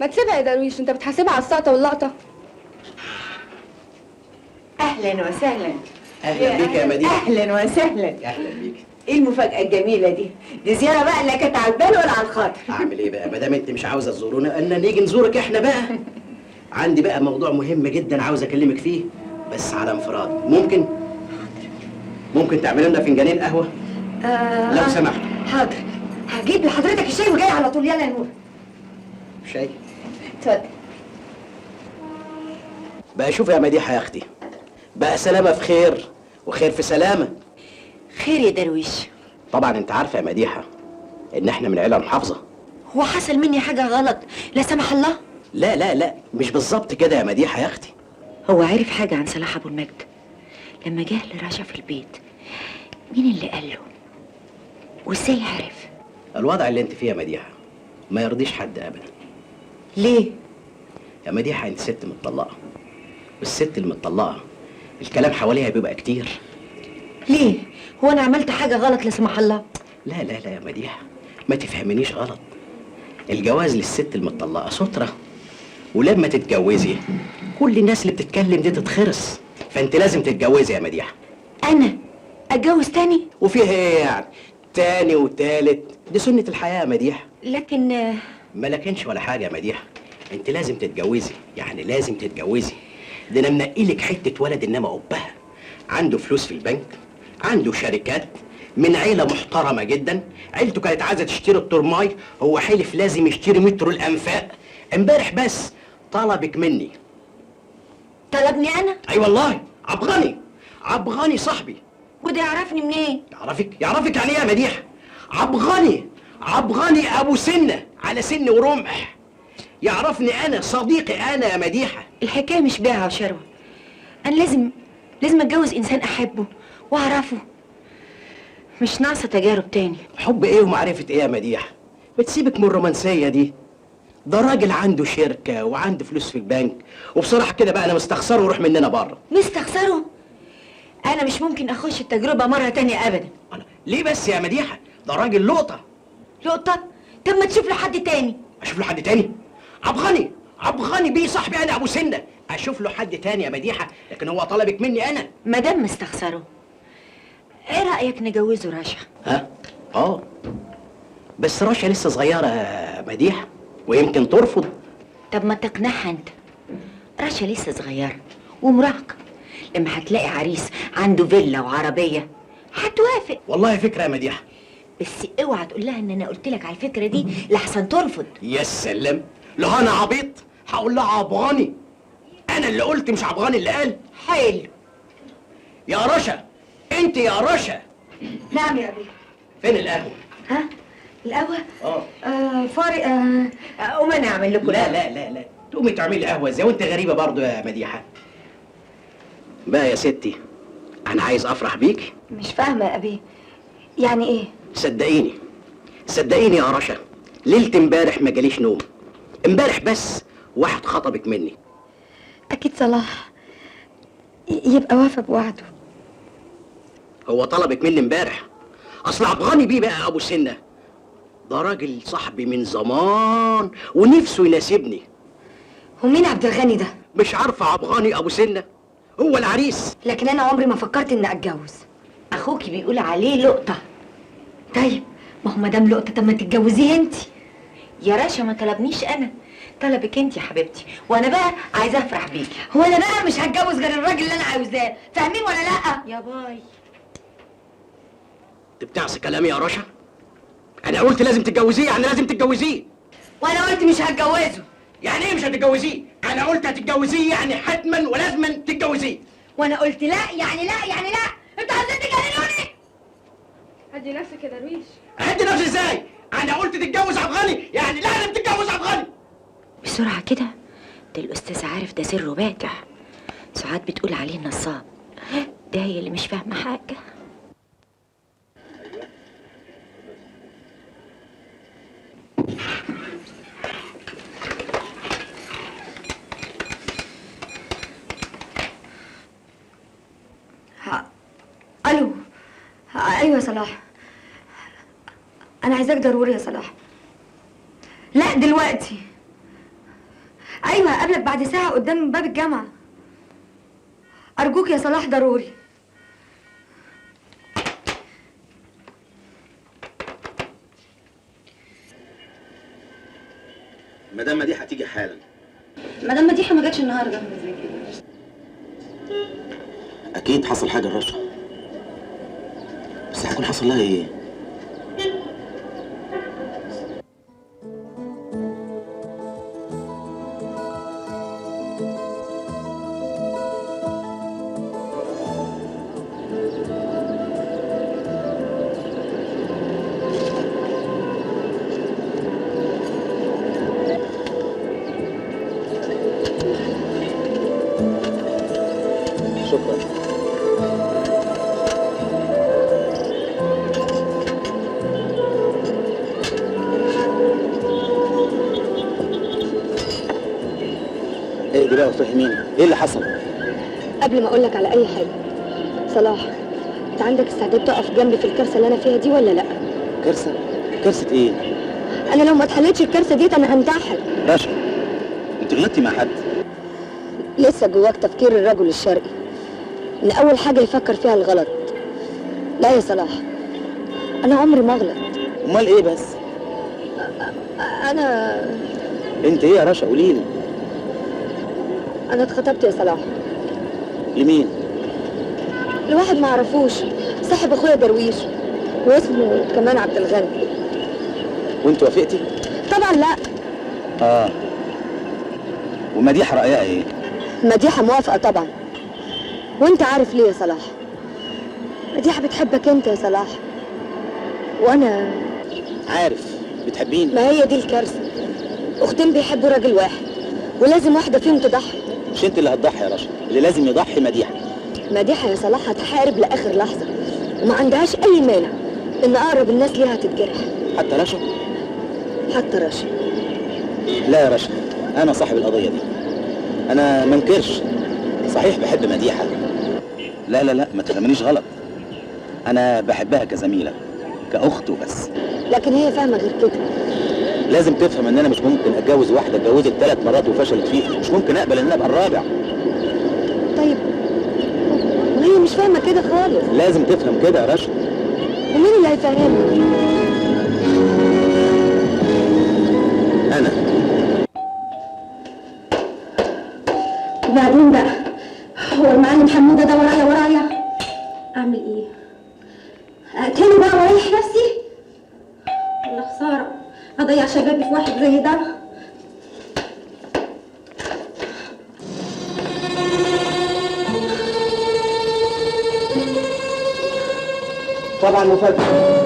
ما تسيبها يا درويش، انت بتحاسبها على السقطه واللقطه. اهلا وسهلا. اهلا بيك يا مديحه. اهلا وسهلا. اهلا بيك. ايه المفاجاه الجميله دي؟ دي زياره بقى لا كانت على البال ولا على الخاطر. اعمل ايه بقى ما دام انت مش عاوزه تزورونا، قلنا نيجي نزورك احنا بقى. عندي بقى موضوع مهم جدا عاوز اكلمك فيه، بس على انفراد. ممكن تعملي لنا فنجانين قهوه لو سمحت؟ حاضر، هجيب لحضرتك الشاي وجاي على طول. يلا يا نور. شاي؟ اتفضل. بقى شوف يا مديحه يا اختي، بقى سلامه في خير وخير في سلامه. خير يا درويش. طبعا انت عارفه يا مديحه ان احنا من عيله محافظه. هو حصل مني حاجه غلط لا سمح الله؟ لا لا لا، مش بالظبط كده يا مديحه يا اختي. هو عرف حاجه عن صلاح ابو المجد لما جه لرشا في البيت؟ مين اللي قال له؟ وازاي عرف؟ الوضع اللي انت فيه يا مديحه ما يرضيش حد ابدا. ليه؟ يا مديحه انت ست متطلقه، والست المتطلقه الكلام حواليها بيبقى كتير. ليه؟ هو انا عملت حاجه غلط لا سمح الله؟ لا لا لا يا مديحه، ما تفهمنيش غلط. الجواز للست المتطلقه ستره، ولما تتجوزي كل الناس اللي بتتكلم دي تتخرس، فانت لازم تتجوزي يا مديحه. انا اتجوز تاني؟ وفيها ايه يعني؟ تاني وتالت، دي سنه الحياه يا مديحه. لكن ما لكنش ولا حاجه يا مديحه، انت لازم تتجوزي، يعني لازم تتجوزي. ده انا منقيلك حته ولد انما قبها، عنده فلوس في البنك، عنده شركات، من عيله محترمه جدا. عيلته كانت عايزه تشتري الترماي، هو حلف لازم يشتري مترو الانفاق. امبارح بس طلبك مني. طلبني انا؟ اي والله، عبغاني صاحبي. وده يعرفني منين؟ يعرفك يعني ايه يا مديحه؟ عبغاني ابو سنه على سن ورمح. يعرفني انا، صديقي انا يا مديحه. الحكايه مش بيعه وشروه، انا لازم اتجوز انسان احبه واعرفه، مش ناقصه تجارب تاني. حب ايه ومعرفه ايه يا مديحه؟ بتسيبك من الرومانسيه دي. ده راجل عنده شركه وعنده فلوس في البنك، وبصراحه كده بقى انا مستخسره ويروح مننا بره. مستخسره؟ انا مش ممكن اخش التجربه مره تانية ابدا. ليه بس يا مديحه؟ ده راجل لقطه. طب ما تشوف له حد تاني. اشوف له حد تاني؟ عبغاني بيه صاحبي انا ابو سنه، اشوف له حد تاني يا مديحه، لكن هو طلبك مني انا. ما دام مستخسره، ايه رايك نجوزه رشا؟ ها؟ بس رشا لسه صغيره يا مديحه ويمكن ترفض. طب ما تقنعها انت. رشا لسه صغيره ومراهقه، لما هتلاقي عريس عنده فيلا وعربيه هتوافق. والله فكره يا مديحه، بس اوعى تقول لها ان انا قلت لك على الفكره دي لحسن ترفض. يا سلام، لو انا عبيط هقول لها عبغاني. انا اللي قلت مش عبغاني اللي قال. حلو يا رشا، انت يا رشا. نعم يا ابي. فين القهوه؟ القهوه؟ فارق. قوم انا اعمل لكم. لا تقومي تعملي قهوه ازاي وانت غريبه برضو يا مديحه؟ بقى يا ستي انا عايز افرح بيك. مش فاهمه يا ابي، يعني ايه؟ صدقيني يا رشا، ليله امبارح ما جاليش نوم. امبارح بس واحد خطبك مني. اكيد صلاح يبقى وافى بوعده. هو طلبك مني امبارح، اصل عبغاني بيه بقى ابو سنه. ده راجل صاحبي من زمان ونفسه يناسبني. ومين عبد الغني ده؟ مش عارفه عبغاني ابو سنه، هو العريس. لكن انا عمري ما فكرت اني اتجوز. اخوكي بيقول عليه لقطه. طيب ما هو مدام لقطه، طب ما تتجوزيه انت. يا رشا ما طلبنيش انا، طلبك انت يا حبيبتي، وانا بقى عايزه افرح بيكي. هو انا بقى مش هتجوز غير الراجل اللي انا عاوزاه، فاهمين ولا لا؟ يا باي. انت بتعصي كلامي يا رشا؟ انا قلت لازم تتجوزيه، يعني لازم تتجوزيه. وانا قلت مش هتجوزه. يعني ايه مش هتتجوزيه؟ انا قلت هتتجوزيه، يعني حتما ولازما تتجوزيه. وانا قلت لا يعني لا. انتوا عايزين تجننوني؟ هدي نفسك يا درويش. اهدي نفسي ازاي؟ انا قلت تتجوز عبغاني، يعني لازم تتجوز عبغاني. بسرعه كده، ده الاستاذ عارف ده سره باتع. ساعات بتقول عليه نصاب، ده هي اللي مش فاهمه حاجه. ايوه يا صلاح، انا عايزاك ضروري يا صلاح. لا دلوقتي. ايوه هقابلك بعد ساعه قدام باب الجامعه. ارجوك يا صلاح ضروري. مدام مديحه هتيجي حالا. مدام مديحه ما جاتش النهارده. اكيد حصل حاجه لرشا، بس هيكون حصل لها ايه؟ شكرا. اهدي بقى وفهميني ايه اللي حصل؟ قبل ما اقول لك على اي حاجه، صلاح انت عندك استعداد تقف جنبي في الكارثه اللي انا فيها دي ولا لا؟ كارثه؟ كارثه ايه؟ انا لو ما اتحلتش الكارثه دي انا هنتحر. رشا انت غلطتي مع حد؟ لسه جواك تفكير الرجل الشرقي، ان اول حاجه يفكر فيها الغلط. لا يا صلاح، انا عمري ما اغلط. امال ايه بس؟ انا انت ايه يا رشا؟ قولي لي. انا اتخطبت يا صلاح. لمين؟ لواحد ما اعرفوش، صاحب اخويا درويش، واسمه كمان عبد الغني. وانت وافقتي؟ طبعا لا. ومديحه رايها ايه؟ مديحه موافقه طبعا. وانت عارف ليه يا صلاح؟ مديحه بتحبك انت يا صلاح، وانا عارف بتحبيني. ما هي دي الكارثه، اختين بيحبوا راجل واحد ولازم واحده فيهم تضحي. مش انت اللي هتضحي يا رشا، اللي لازم يضحي مديحه. مديحه يا صلاح هتحارب لاخر لحظه، وما عندهاش اي مانع ان اقرب الناس ليها تتجرح. حتى رشا؟ حتى رشا. لا يا رشا، انا صاحب القضيه دي. انا منكرش، صحيح بحب مديحه. لا لا لا، ما تفهمنيش غلط. انا بحبها كزميله، كاخت وبس. لكن هي فاهمه غير كده. لازم تفهم ان انا مش ممكن اتجوز واحده اتجوزت 3 مرات وفشلت فيها. مش ممكن اقبل ان انا ابقى الرابع. طيب وهي مش فاهمه كده خالص. لازم تفهم كده يا رشا. ومين اللي هيفهمها؟ انا. وبعدين بقى هو المعلم حموده ده ورايا اعمل ايه؟ اقتله بقى واريح نفسي؟ ولا خساره اضيع شبابي في واحد زي ده؟ طبعا مفاجأة.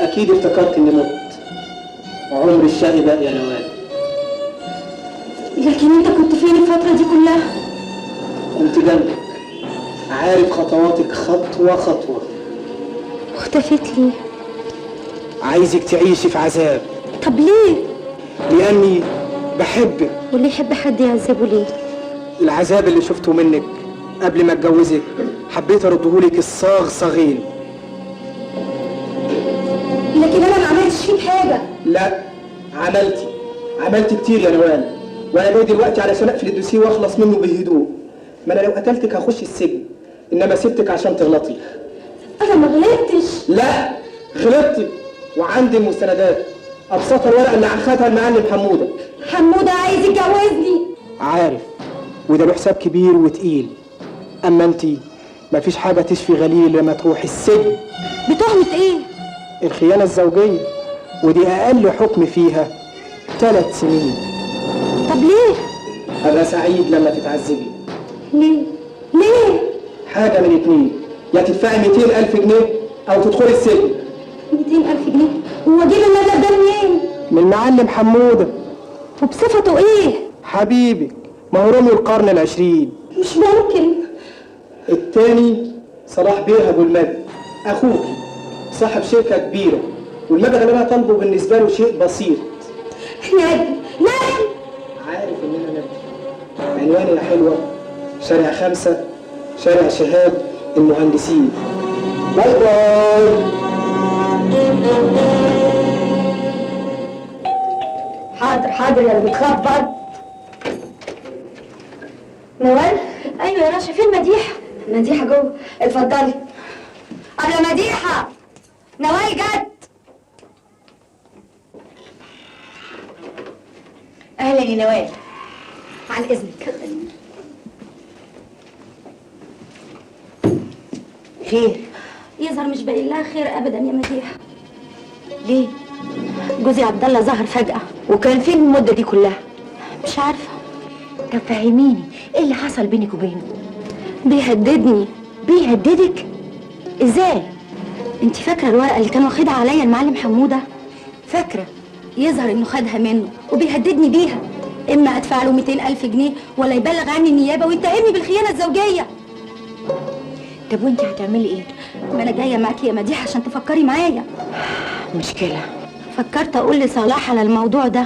أكيد افتكرت إني مت، وعمر الشقي باقي يا نوال. لكن انت كنت فين الفترة دي كلها؟ كنت جنبك، عارف خطواتك خطوة خطوة. واختفيت ليه؟ عايزك تعيشي في عذاب. طب ليه؟ لأني بحبك. واللي يحب حد يعذبه ليه؟ العذاب اللي شفته منك قبل ما اتجوزك حبيت اردهولك الصاغ صاغين. لكن انا ما عملتش فيك حاجة. لا عملتي كتير يا نوال، وانا جاي دلوقتي علشان اقفل الدوسيه واخلص منه بهدوء. ما انا لو قتلتك هخش السجن، انما سبتك عشان تغلطي. انا ما غلطتش. لا غلطتي، وعندي المستندات. ابسطها الورقه اللي اخدها المعلم حموده عايز يتجوزني. عارف، وده له حساب كبير وتقيل. اما انتي مفيش حاجه تشفي غليل لما تروحي السجن. بتهمة ايه؟ الخيانه الزوجيه، ودي اقل حكم فيها 3 سنين. طب ليه؟ ابقى سعيد لما تتعذبي. ليه؟ حاجه من 2، يا تدفعي 200,000 جنيه او تدخلي السجن. 200,000 جنيه؟ واجيب المبلغ ده منين؟ من المعلم حموده. وبصفته ايه؟ حبيبك، ما هو روميو القرن العشرين. مش ممكن. التاني صلاح بيه ابو المجد، اخوك صاحب شركه كبيره، والمبلغ اللي انا طالبه بالنسبه له شيء بسيط. العنوان يا حلوة شارع 5 شارع شهاب المهندسين. باي باي. حاضر حاضر يا اللي بتخبط. نوال؟ ايوه يا رشا، فين مديحه؟ مديحه جوه، اتفضلي. قبل مديحه، نوال جت. اهلا يا نوال. عن اذنك. خير؟ يظهر مش باين لها خير ابدا يا مديحه. ليه؟ جوزي عبد الله ظهر فجاه. وكان فين المده دي كلها؟ مش عارفه. طب فهميني، ايه اللي حصل بينك وبينه؟ بيهددني. بيهددك؟ ازاي؟ انت فاكره الورقه اللي كان واخدها عليا المعلم حموده؟ فاكره. يظهر انه خدها منه وبيهددني بيها، اما ادفع له 200,000 جنيه ولا يبلغ عني النيابه ويتهمني بالخيانه الزوجيه. طب وانت هتعملي ايه؟ ما انا جايه معاكي يا مديحه عشان تفكري معايا. مشكله. فكرت اقول لصلاح على الموضوع ده.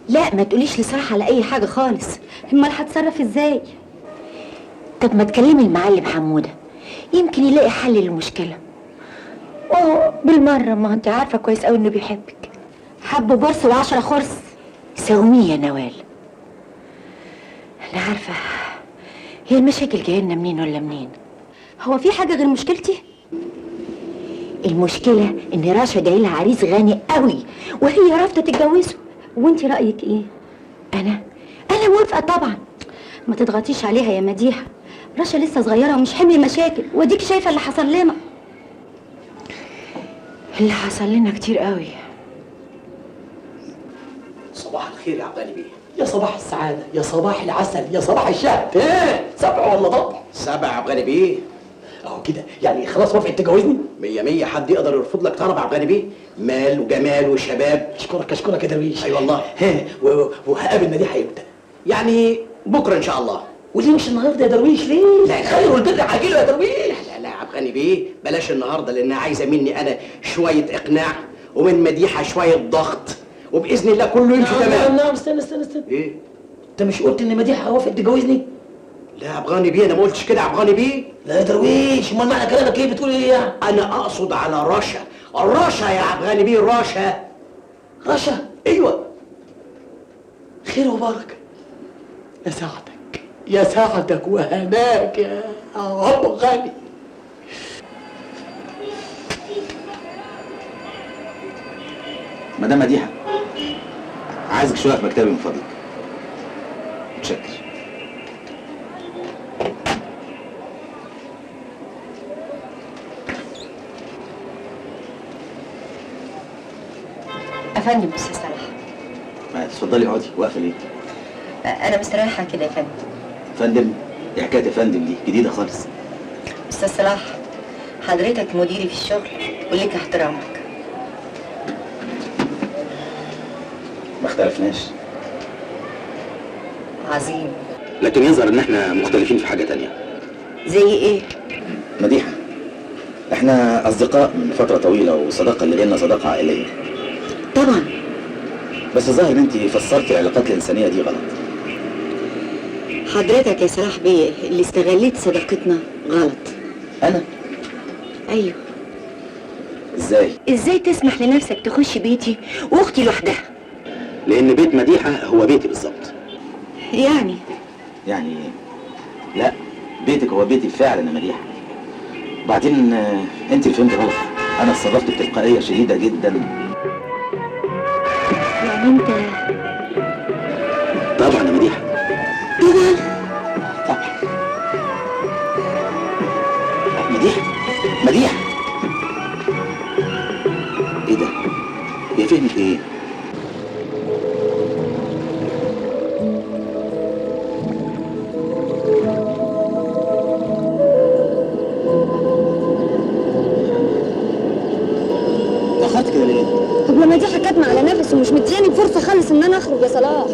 لا، ما تقوليش لصلاح على اي حاجه خالص. امال هتصرف ازاي؟ طب ما تكلمي المعلم حموده، يمكن يلاقي حل للمشكله. بالمره، ما انت عارفه كويس قوي انه بيحبك. حب برص و10 خرص. ساوميه يا نوال. انا عارفه هي المشاكل جايه لنا منين ولا منين. هو في حاجه غير مشكلتي؟ المشكله ان رشا جاي لها عريس غني قوي وهي رافضه تتجوزه. وانت رايك ايه؟ انا موافقه طبعا. ما تضغطيش عليها يا مديحه، رشا لسه صغيره ومش حمل مشاكل، واديك شايفه اللي حصل لنا. اللي حصل لنا كتير قوي. صباح الخير يا عبد بيه. يا صباح السعاده، يا صباح العسل، يا صباح الشهد. ايه 7 ولا ضبع؟ 7 يا عبد بيه. اهو كده يعني خلاص وافقت تجوزني؟ 100 حد يقدر يرفض لك طلب يا عبد بيه؟ مال وجمال وشباب. اشكرك يا درويش. اي والله. وهقابل مديحه امتى؟ يعني بكره ان شاء الله. وليه مش النهارده يا درويش؟ ليه؟ لا خير والبر عاجله يا درويش. لا يا عبد بيه، بلاش النهارده لانها عايزه مني انا شويه اقناع ومن مديحه شويه ضغط، وباذن الله كله يمشي تمام. نعم استنى. ايه؟ انت مش قلت ان مديحه وافقت تجوزني؟ لا يا عبد بيه، انا ما قلتش كده يا عبد بيه. لا يا درويش، امال معنى كلامك ايه؟ بتقول ايه يعني؟ انا اقصد على رشا. الرشا يا عبد بيه، رشا؟ ايوه. خير وبركه. يا سعدك وهناك يا عم غني. مدام مديحه، عايزك شويه في مكتبي من فضلك. متشكر. افندم استاذ صلاح. ما تفضلي اقعدي، واقفه ليه؟ انا مستريحه كده يا فندم. فندم؟ دي حكايه يا فندم، دي جديده خالص. استاذ صلاح، حضرتك مديري في الشغل وليك احترامك. ما اختلفناش. عظيم. لكن يظهر ان احنا مختلفين في حاجه تانية. زي ايه؟ مديحه، احنا اصدقاء من فتره طويله، وصداقه اللي بيننا صداقه عائليه. طبعا. بس الظاهر ان انت فسرتي العلاقات الانسانيه دي غلط. حضرتك يا صلاح بيه اللي استغليت صداقتنا غلط. انا؟ ايوه. ازاي تسمح لنفسك تخش بيتي واختي لوحدها؟ لان بيت مديحه هو بيتي بالظبط. يعني لا، بيتك هو بيتي فعلا يا مديحه. بعدين انت اللي فهمت غلط. انا اتصرفت بتلقائيه شديده جدا. يعني انت؟ طبعا يا مديحه. طبعا. مديحه ايه ده؟ هي فهمت ايه؟ اتأخرت كده ليه؟ طب لما دي حكتنا على نفسه ومش مدياني فرصه خالص ان انا اخرج يا صلاح.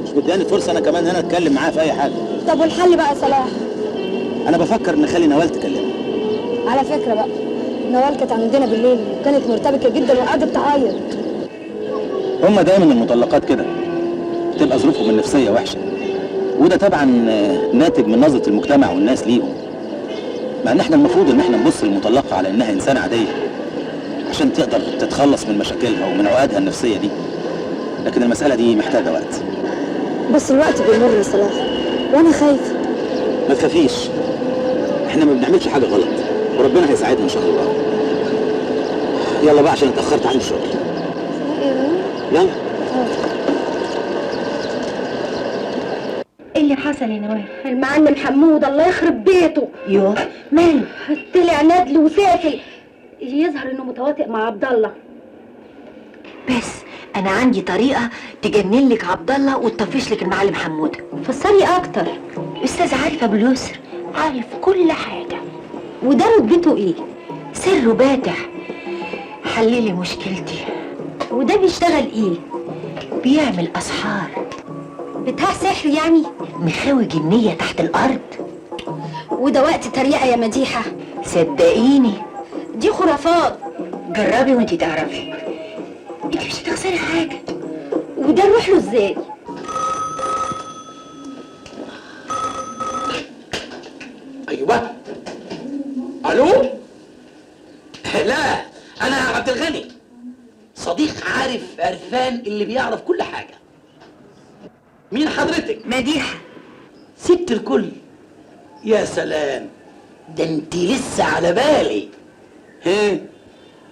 مش مدياني فرصه انا كمان ان انا اتكلم معاها في اي حاجه. طب والحل بقى يا صلاح؟ انا بفكر نخلي نوال تكلمها. على فكره بقى، نوال كانت عندنا بالليل وكانت مرتبكه جدا وقعدت تعيط. هما دايما المطلقات كده، بتبقى ظروفهم النفسيه وحشه وده طبعا ناتج من نظرة المجتمع والناس ليهم، مع ان احنا المفروض ان احنا نبص للمطلقة على انها انسانة عادية عشان تقدر تتخلص من مشاكلها ومن عقدها النفسية دي، لكن المسألة دي محتاجة وقت. بس الوقت بيمر يا صلاح وانا خايفه. ما تخافيش، احنا ما بنعملش حاجة غلط وربنا هيساعدنا ان شاء الله. يلا بقى عشان اتأخرت عن الشغل. يلا. ايه اللي حصل يا نوال؟ المعلم حمود الله يخرب بيته. يوه ماله؟ طلع ندل وسافل، يظهر انه متواطئ مع عبد الله. بس انا عندي طريقه تجنن لك عبد الله وتطفش لك المعلم حموده. فسري اكتر. استاذ عارف ابو اليسر عارف كل حاجه. وده رتبته ايه؟ سره باتح. حللي مشكلتي. وده بيشتغل ايه؟ بيعمل اسحار. بتاع سحر يعني؟ مخاوي جنيه تحت الارض. وده وقت تريقه يا مديحه. صدقيني دي خرافات. جربي وانتي تعرفي، انت مش هتخسري حاجه. وده نروح له ازاي؟ ايوه الو. لا انا عبد الغني، صديق عرفان اللي بيعرف كل حاجه. مين حضرتك؟ مديحه. ست الكل. يا سلام، ده انت لسه على بالي. ها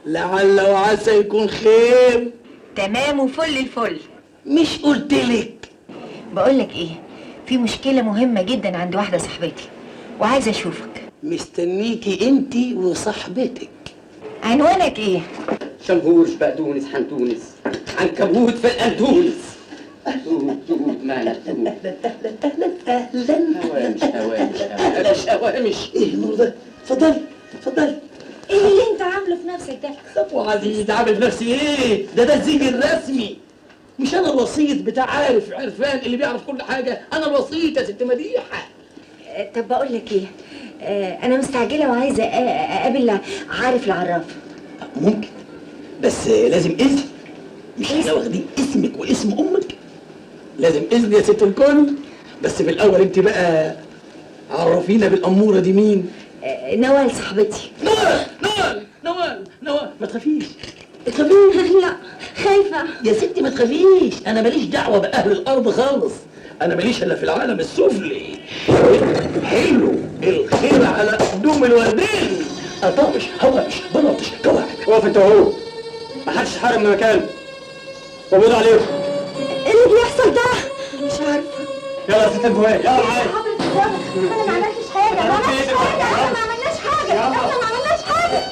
لعل وعسى يكون خير. تمام وفل الفل. مش قلتلك؟ بقولك ايه، في مشكله مهمه جدا عند واحده صاحبتي وعايزه اشوفك. مستنيكي انت وصاحبتك. عنوانك ايه؟ شمهورش بقدونس حنتونس عنكبوت في الأندونس. هوامش. ايه النور ده؟ اتفضلي اتفضلي. ايه اللي انت عامله في نفسك ده؟ طب وعزيز عامل في نفسي ايه؟ ده الزيج الرسمي. مش انا الوسيط بتاع عرفان اللي بيعرف كل حاجه، انا الوسيط يا ست مديحه. طب بقولك ايه، انا مستعجله وعايزه اقابل عارف العراف. ممكن، بس لازم اذن. مش احنا واخدين اسمك واسم امك؟ لازم اذن يا ست الكل. بس في الاول انت بقى عرفينا بالاموره دي مين؟ نوال صاحبتي. نوال ما تخافيش. ما تخافيش. لا خايفه يا ستي ما تخافيش، انا ماليش دعوه باهل الارض خالص، انا ماليش الا في العالم السفلي. حلو الخير على قدوم الوردين. اطابش هوامش بلاطش كواعب. اقف انت وهو، محدش يتحرك من مكانه. مبروك عليكم. ايه اللي بيحصل ده؟ مش عارفه. يلا يا ست الفؤاد يلا معايا. انا ما عملتش حاجه. احنا ما عملناش حاجه.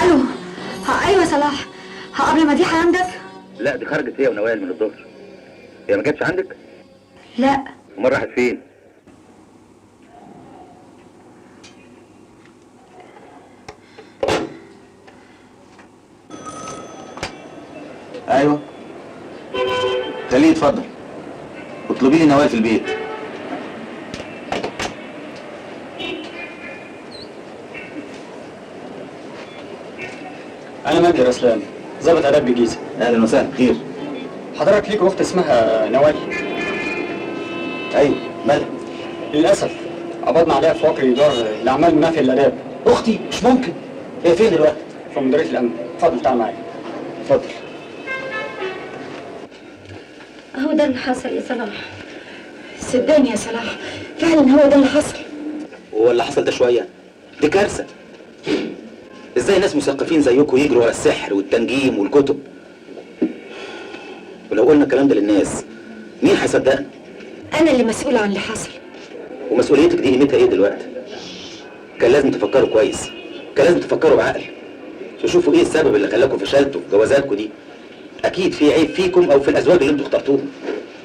الو. ايوه يا صلاح، قبل مديحه عندك؟ لا دي خرجت هي ونوال من الظهر. هي ما جاتش عندك؟ لا. امال راحت فين؟ ايوه خليه يتفضل. اطلبي لي نوال في البيت. انا مجدي رسلان، ضابط اداب بجيزه. اهلا وسهلا. خير؟ حضرتك ليك اخت اسمها نوال؟ ايوه مالها؟ للاسف قبضنا عليها في واقع ايجار لاعمال منافيه للاداب. اختي مش ممكن. هي فين دلوقتي؟ في مديريه الامن. اتفضل تعال معايا. اتفضل. هو ده اللي حصل يا صلاح. صدقني يا صلاح فعلا هو ده اللي حصل. هو اللي حصل ده شويه؟ دي كارثه. ازاي ناس مثقفين زيكم يجروا ورا السحر والتنجيم والكتب؟ ولو قلنا الكلام ده للناس مين هيصدقنا؟ انا اللي مسؤوله عن اللي حصل. ومسؤوليتك دي قيمتها ايه دلوقتي؟ كان لازم تفكروا كويس، كان لازم تفكروا بعقل تشوفوا ايه السبب اللي خلاكم فشلتوا في جوازاتكم دي. اكيد في عيب فيكم او في الازواج اللي انتوا اخترتوهم،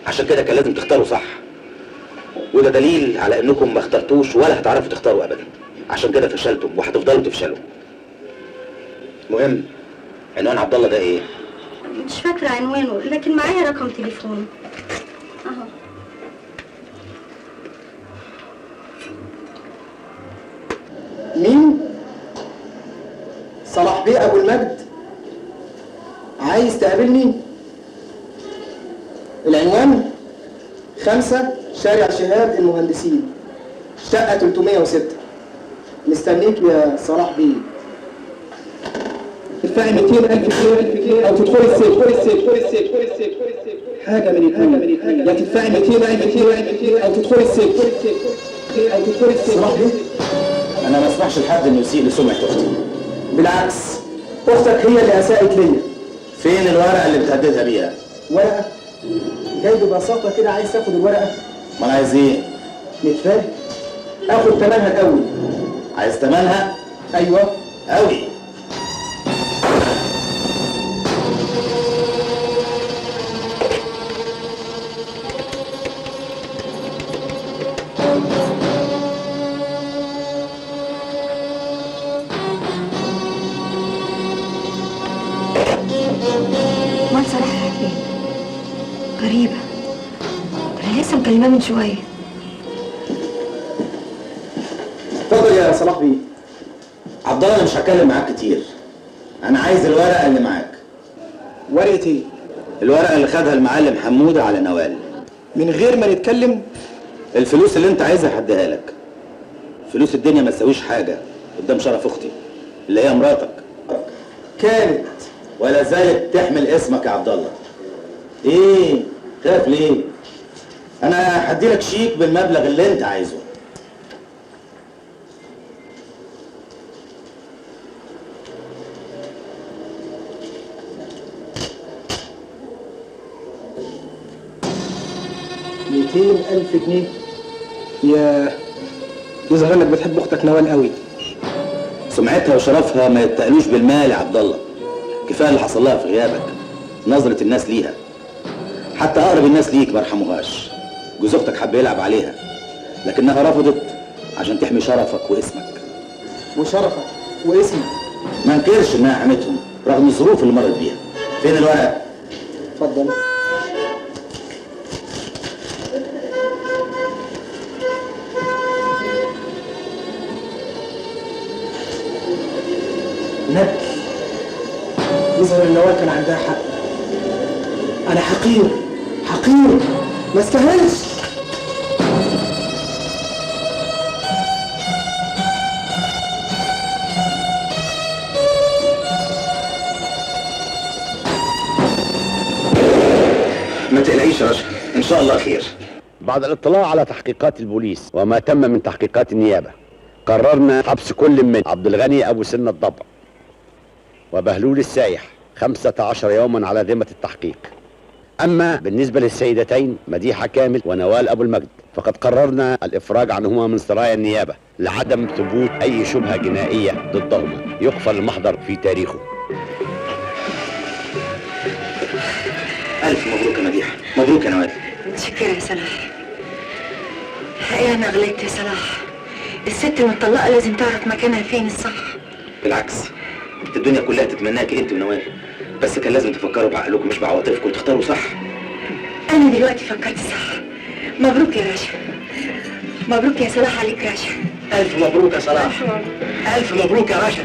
عشان كده كان لازم تختاروا صح. وده دليل على انكم ما اخترتوش ولا هتعرفوا تختاروا ابدا، عشان كده فشلتم وهتفضلوا تفشلوا. المهم عنوان عبد الله ده ايه؟ مش فاكرة عنوانه، لكن معايا رقم تليفونه اهو. مين؟ صلاح بيه ابو المجد. عايز تقابلني؟ العنوان 5 شارع شهاب المهندسين، شقة 306. مستنيك يا صلاح بيه. تدفعي 200,000 جنيه او تدخلي السجن. حاجة من الحاجة يا تدفعي 200,000 جنيه او تدخلي السجن. صلاح بيه؟ انا ما اسمحش لحد انه يسيء لسمعة اختي. بالعكس، اختك هي اللي اساءت ليا. فين الورقة اللي بتهددها بيها؟ ورقة؟ جاي ببساطة كده عايز تاخد الورقة؟ ما انا عايز ايه؟ نتفاهم. اخد ثمنها الاول. عايز ثمنها؟ ايوه قوي. امال صلاح راح فين؟ غريبة، انا لسه مكلماه من شوية. اتفضل يا صلاح بيه. عبد الله انا مش هتكلم معاك كتير. انا عايز الورقة اللي معاك. ورقة ايه؟ الورقة اللي خدها المعلم حمودة على نوال. من غير ما نتكلم؟ الفلوس اللي انت عايزها هديها لك. فلوس الدنيا ما تساويش حاجة قدام شرف اختي اللي هي مراتك. كانت ولا زالت تحمل اسمك يا عبد الله. ايه؟ خايف ليه؟ انا هديلك شيك بالمبلغ اللي انت عايزه. $200,000 جنيه؟ يظهر انك بتحب اختك نوال قوي. سمعتها وشرفها ما يتقلوش بالمال يا عبد الله. كفايه اللي حصل لها في غيابك. نظرة الناس ليها، حتى اقرب الناس ليك ما رحموهاش. جوز اختك حب يلعب عليها لكنها رفضت عشان تحمي شرفك واسمك. وشرفك واسمك؟ ما انكرش انها حمتهم رغم الظروف اللي مرت بيها. فين الورقه؟ اتفضل. نبي يظهر ان نوال كان عندها حق. انا حقير ما استاهلش. ما تقلقيش يا رشا، ان شاء الله خير. بعد الاطلاع على تحقيقات البوليس وما تم من تحقيقات النيابة، قررنا حبس كل من عبد الغني أبو سن الضبع وبهلول السايح 15 يوما على ذمة التحقيق. أما بالنسبة للسيدتين مديحة كامل ونوال أبو المجد فقد قررنا الإفراج عنهما من سرايا النيابة لعدم ثبوت أي شبهة جنائية ضدهما يقفل المحضر في تاريخه. ألف مبروك يا مديحة. مبروك يا نوال. متشكرة يا صلاح. الحقيقة أنا غلطت يا صلاح. الست المطلقة لازم تعرف مكانها فين الصح. بالعكس، الدنيا كلها تتمناكي انت ونوال، بس كان لازم تفكروا بعقلكم مش بعواطفكم وتختاروا صح. أنا دلوقتي فكرت صح. مبروك يا راشا. مبروك يا صلاح عليك راشا. ألف مبروك يا صلاح. ألف مبروك يا راشا.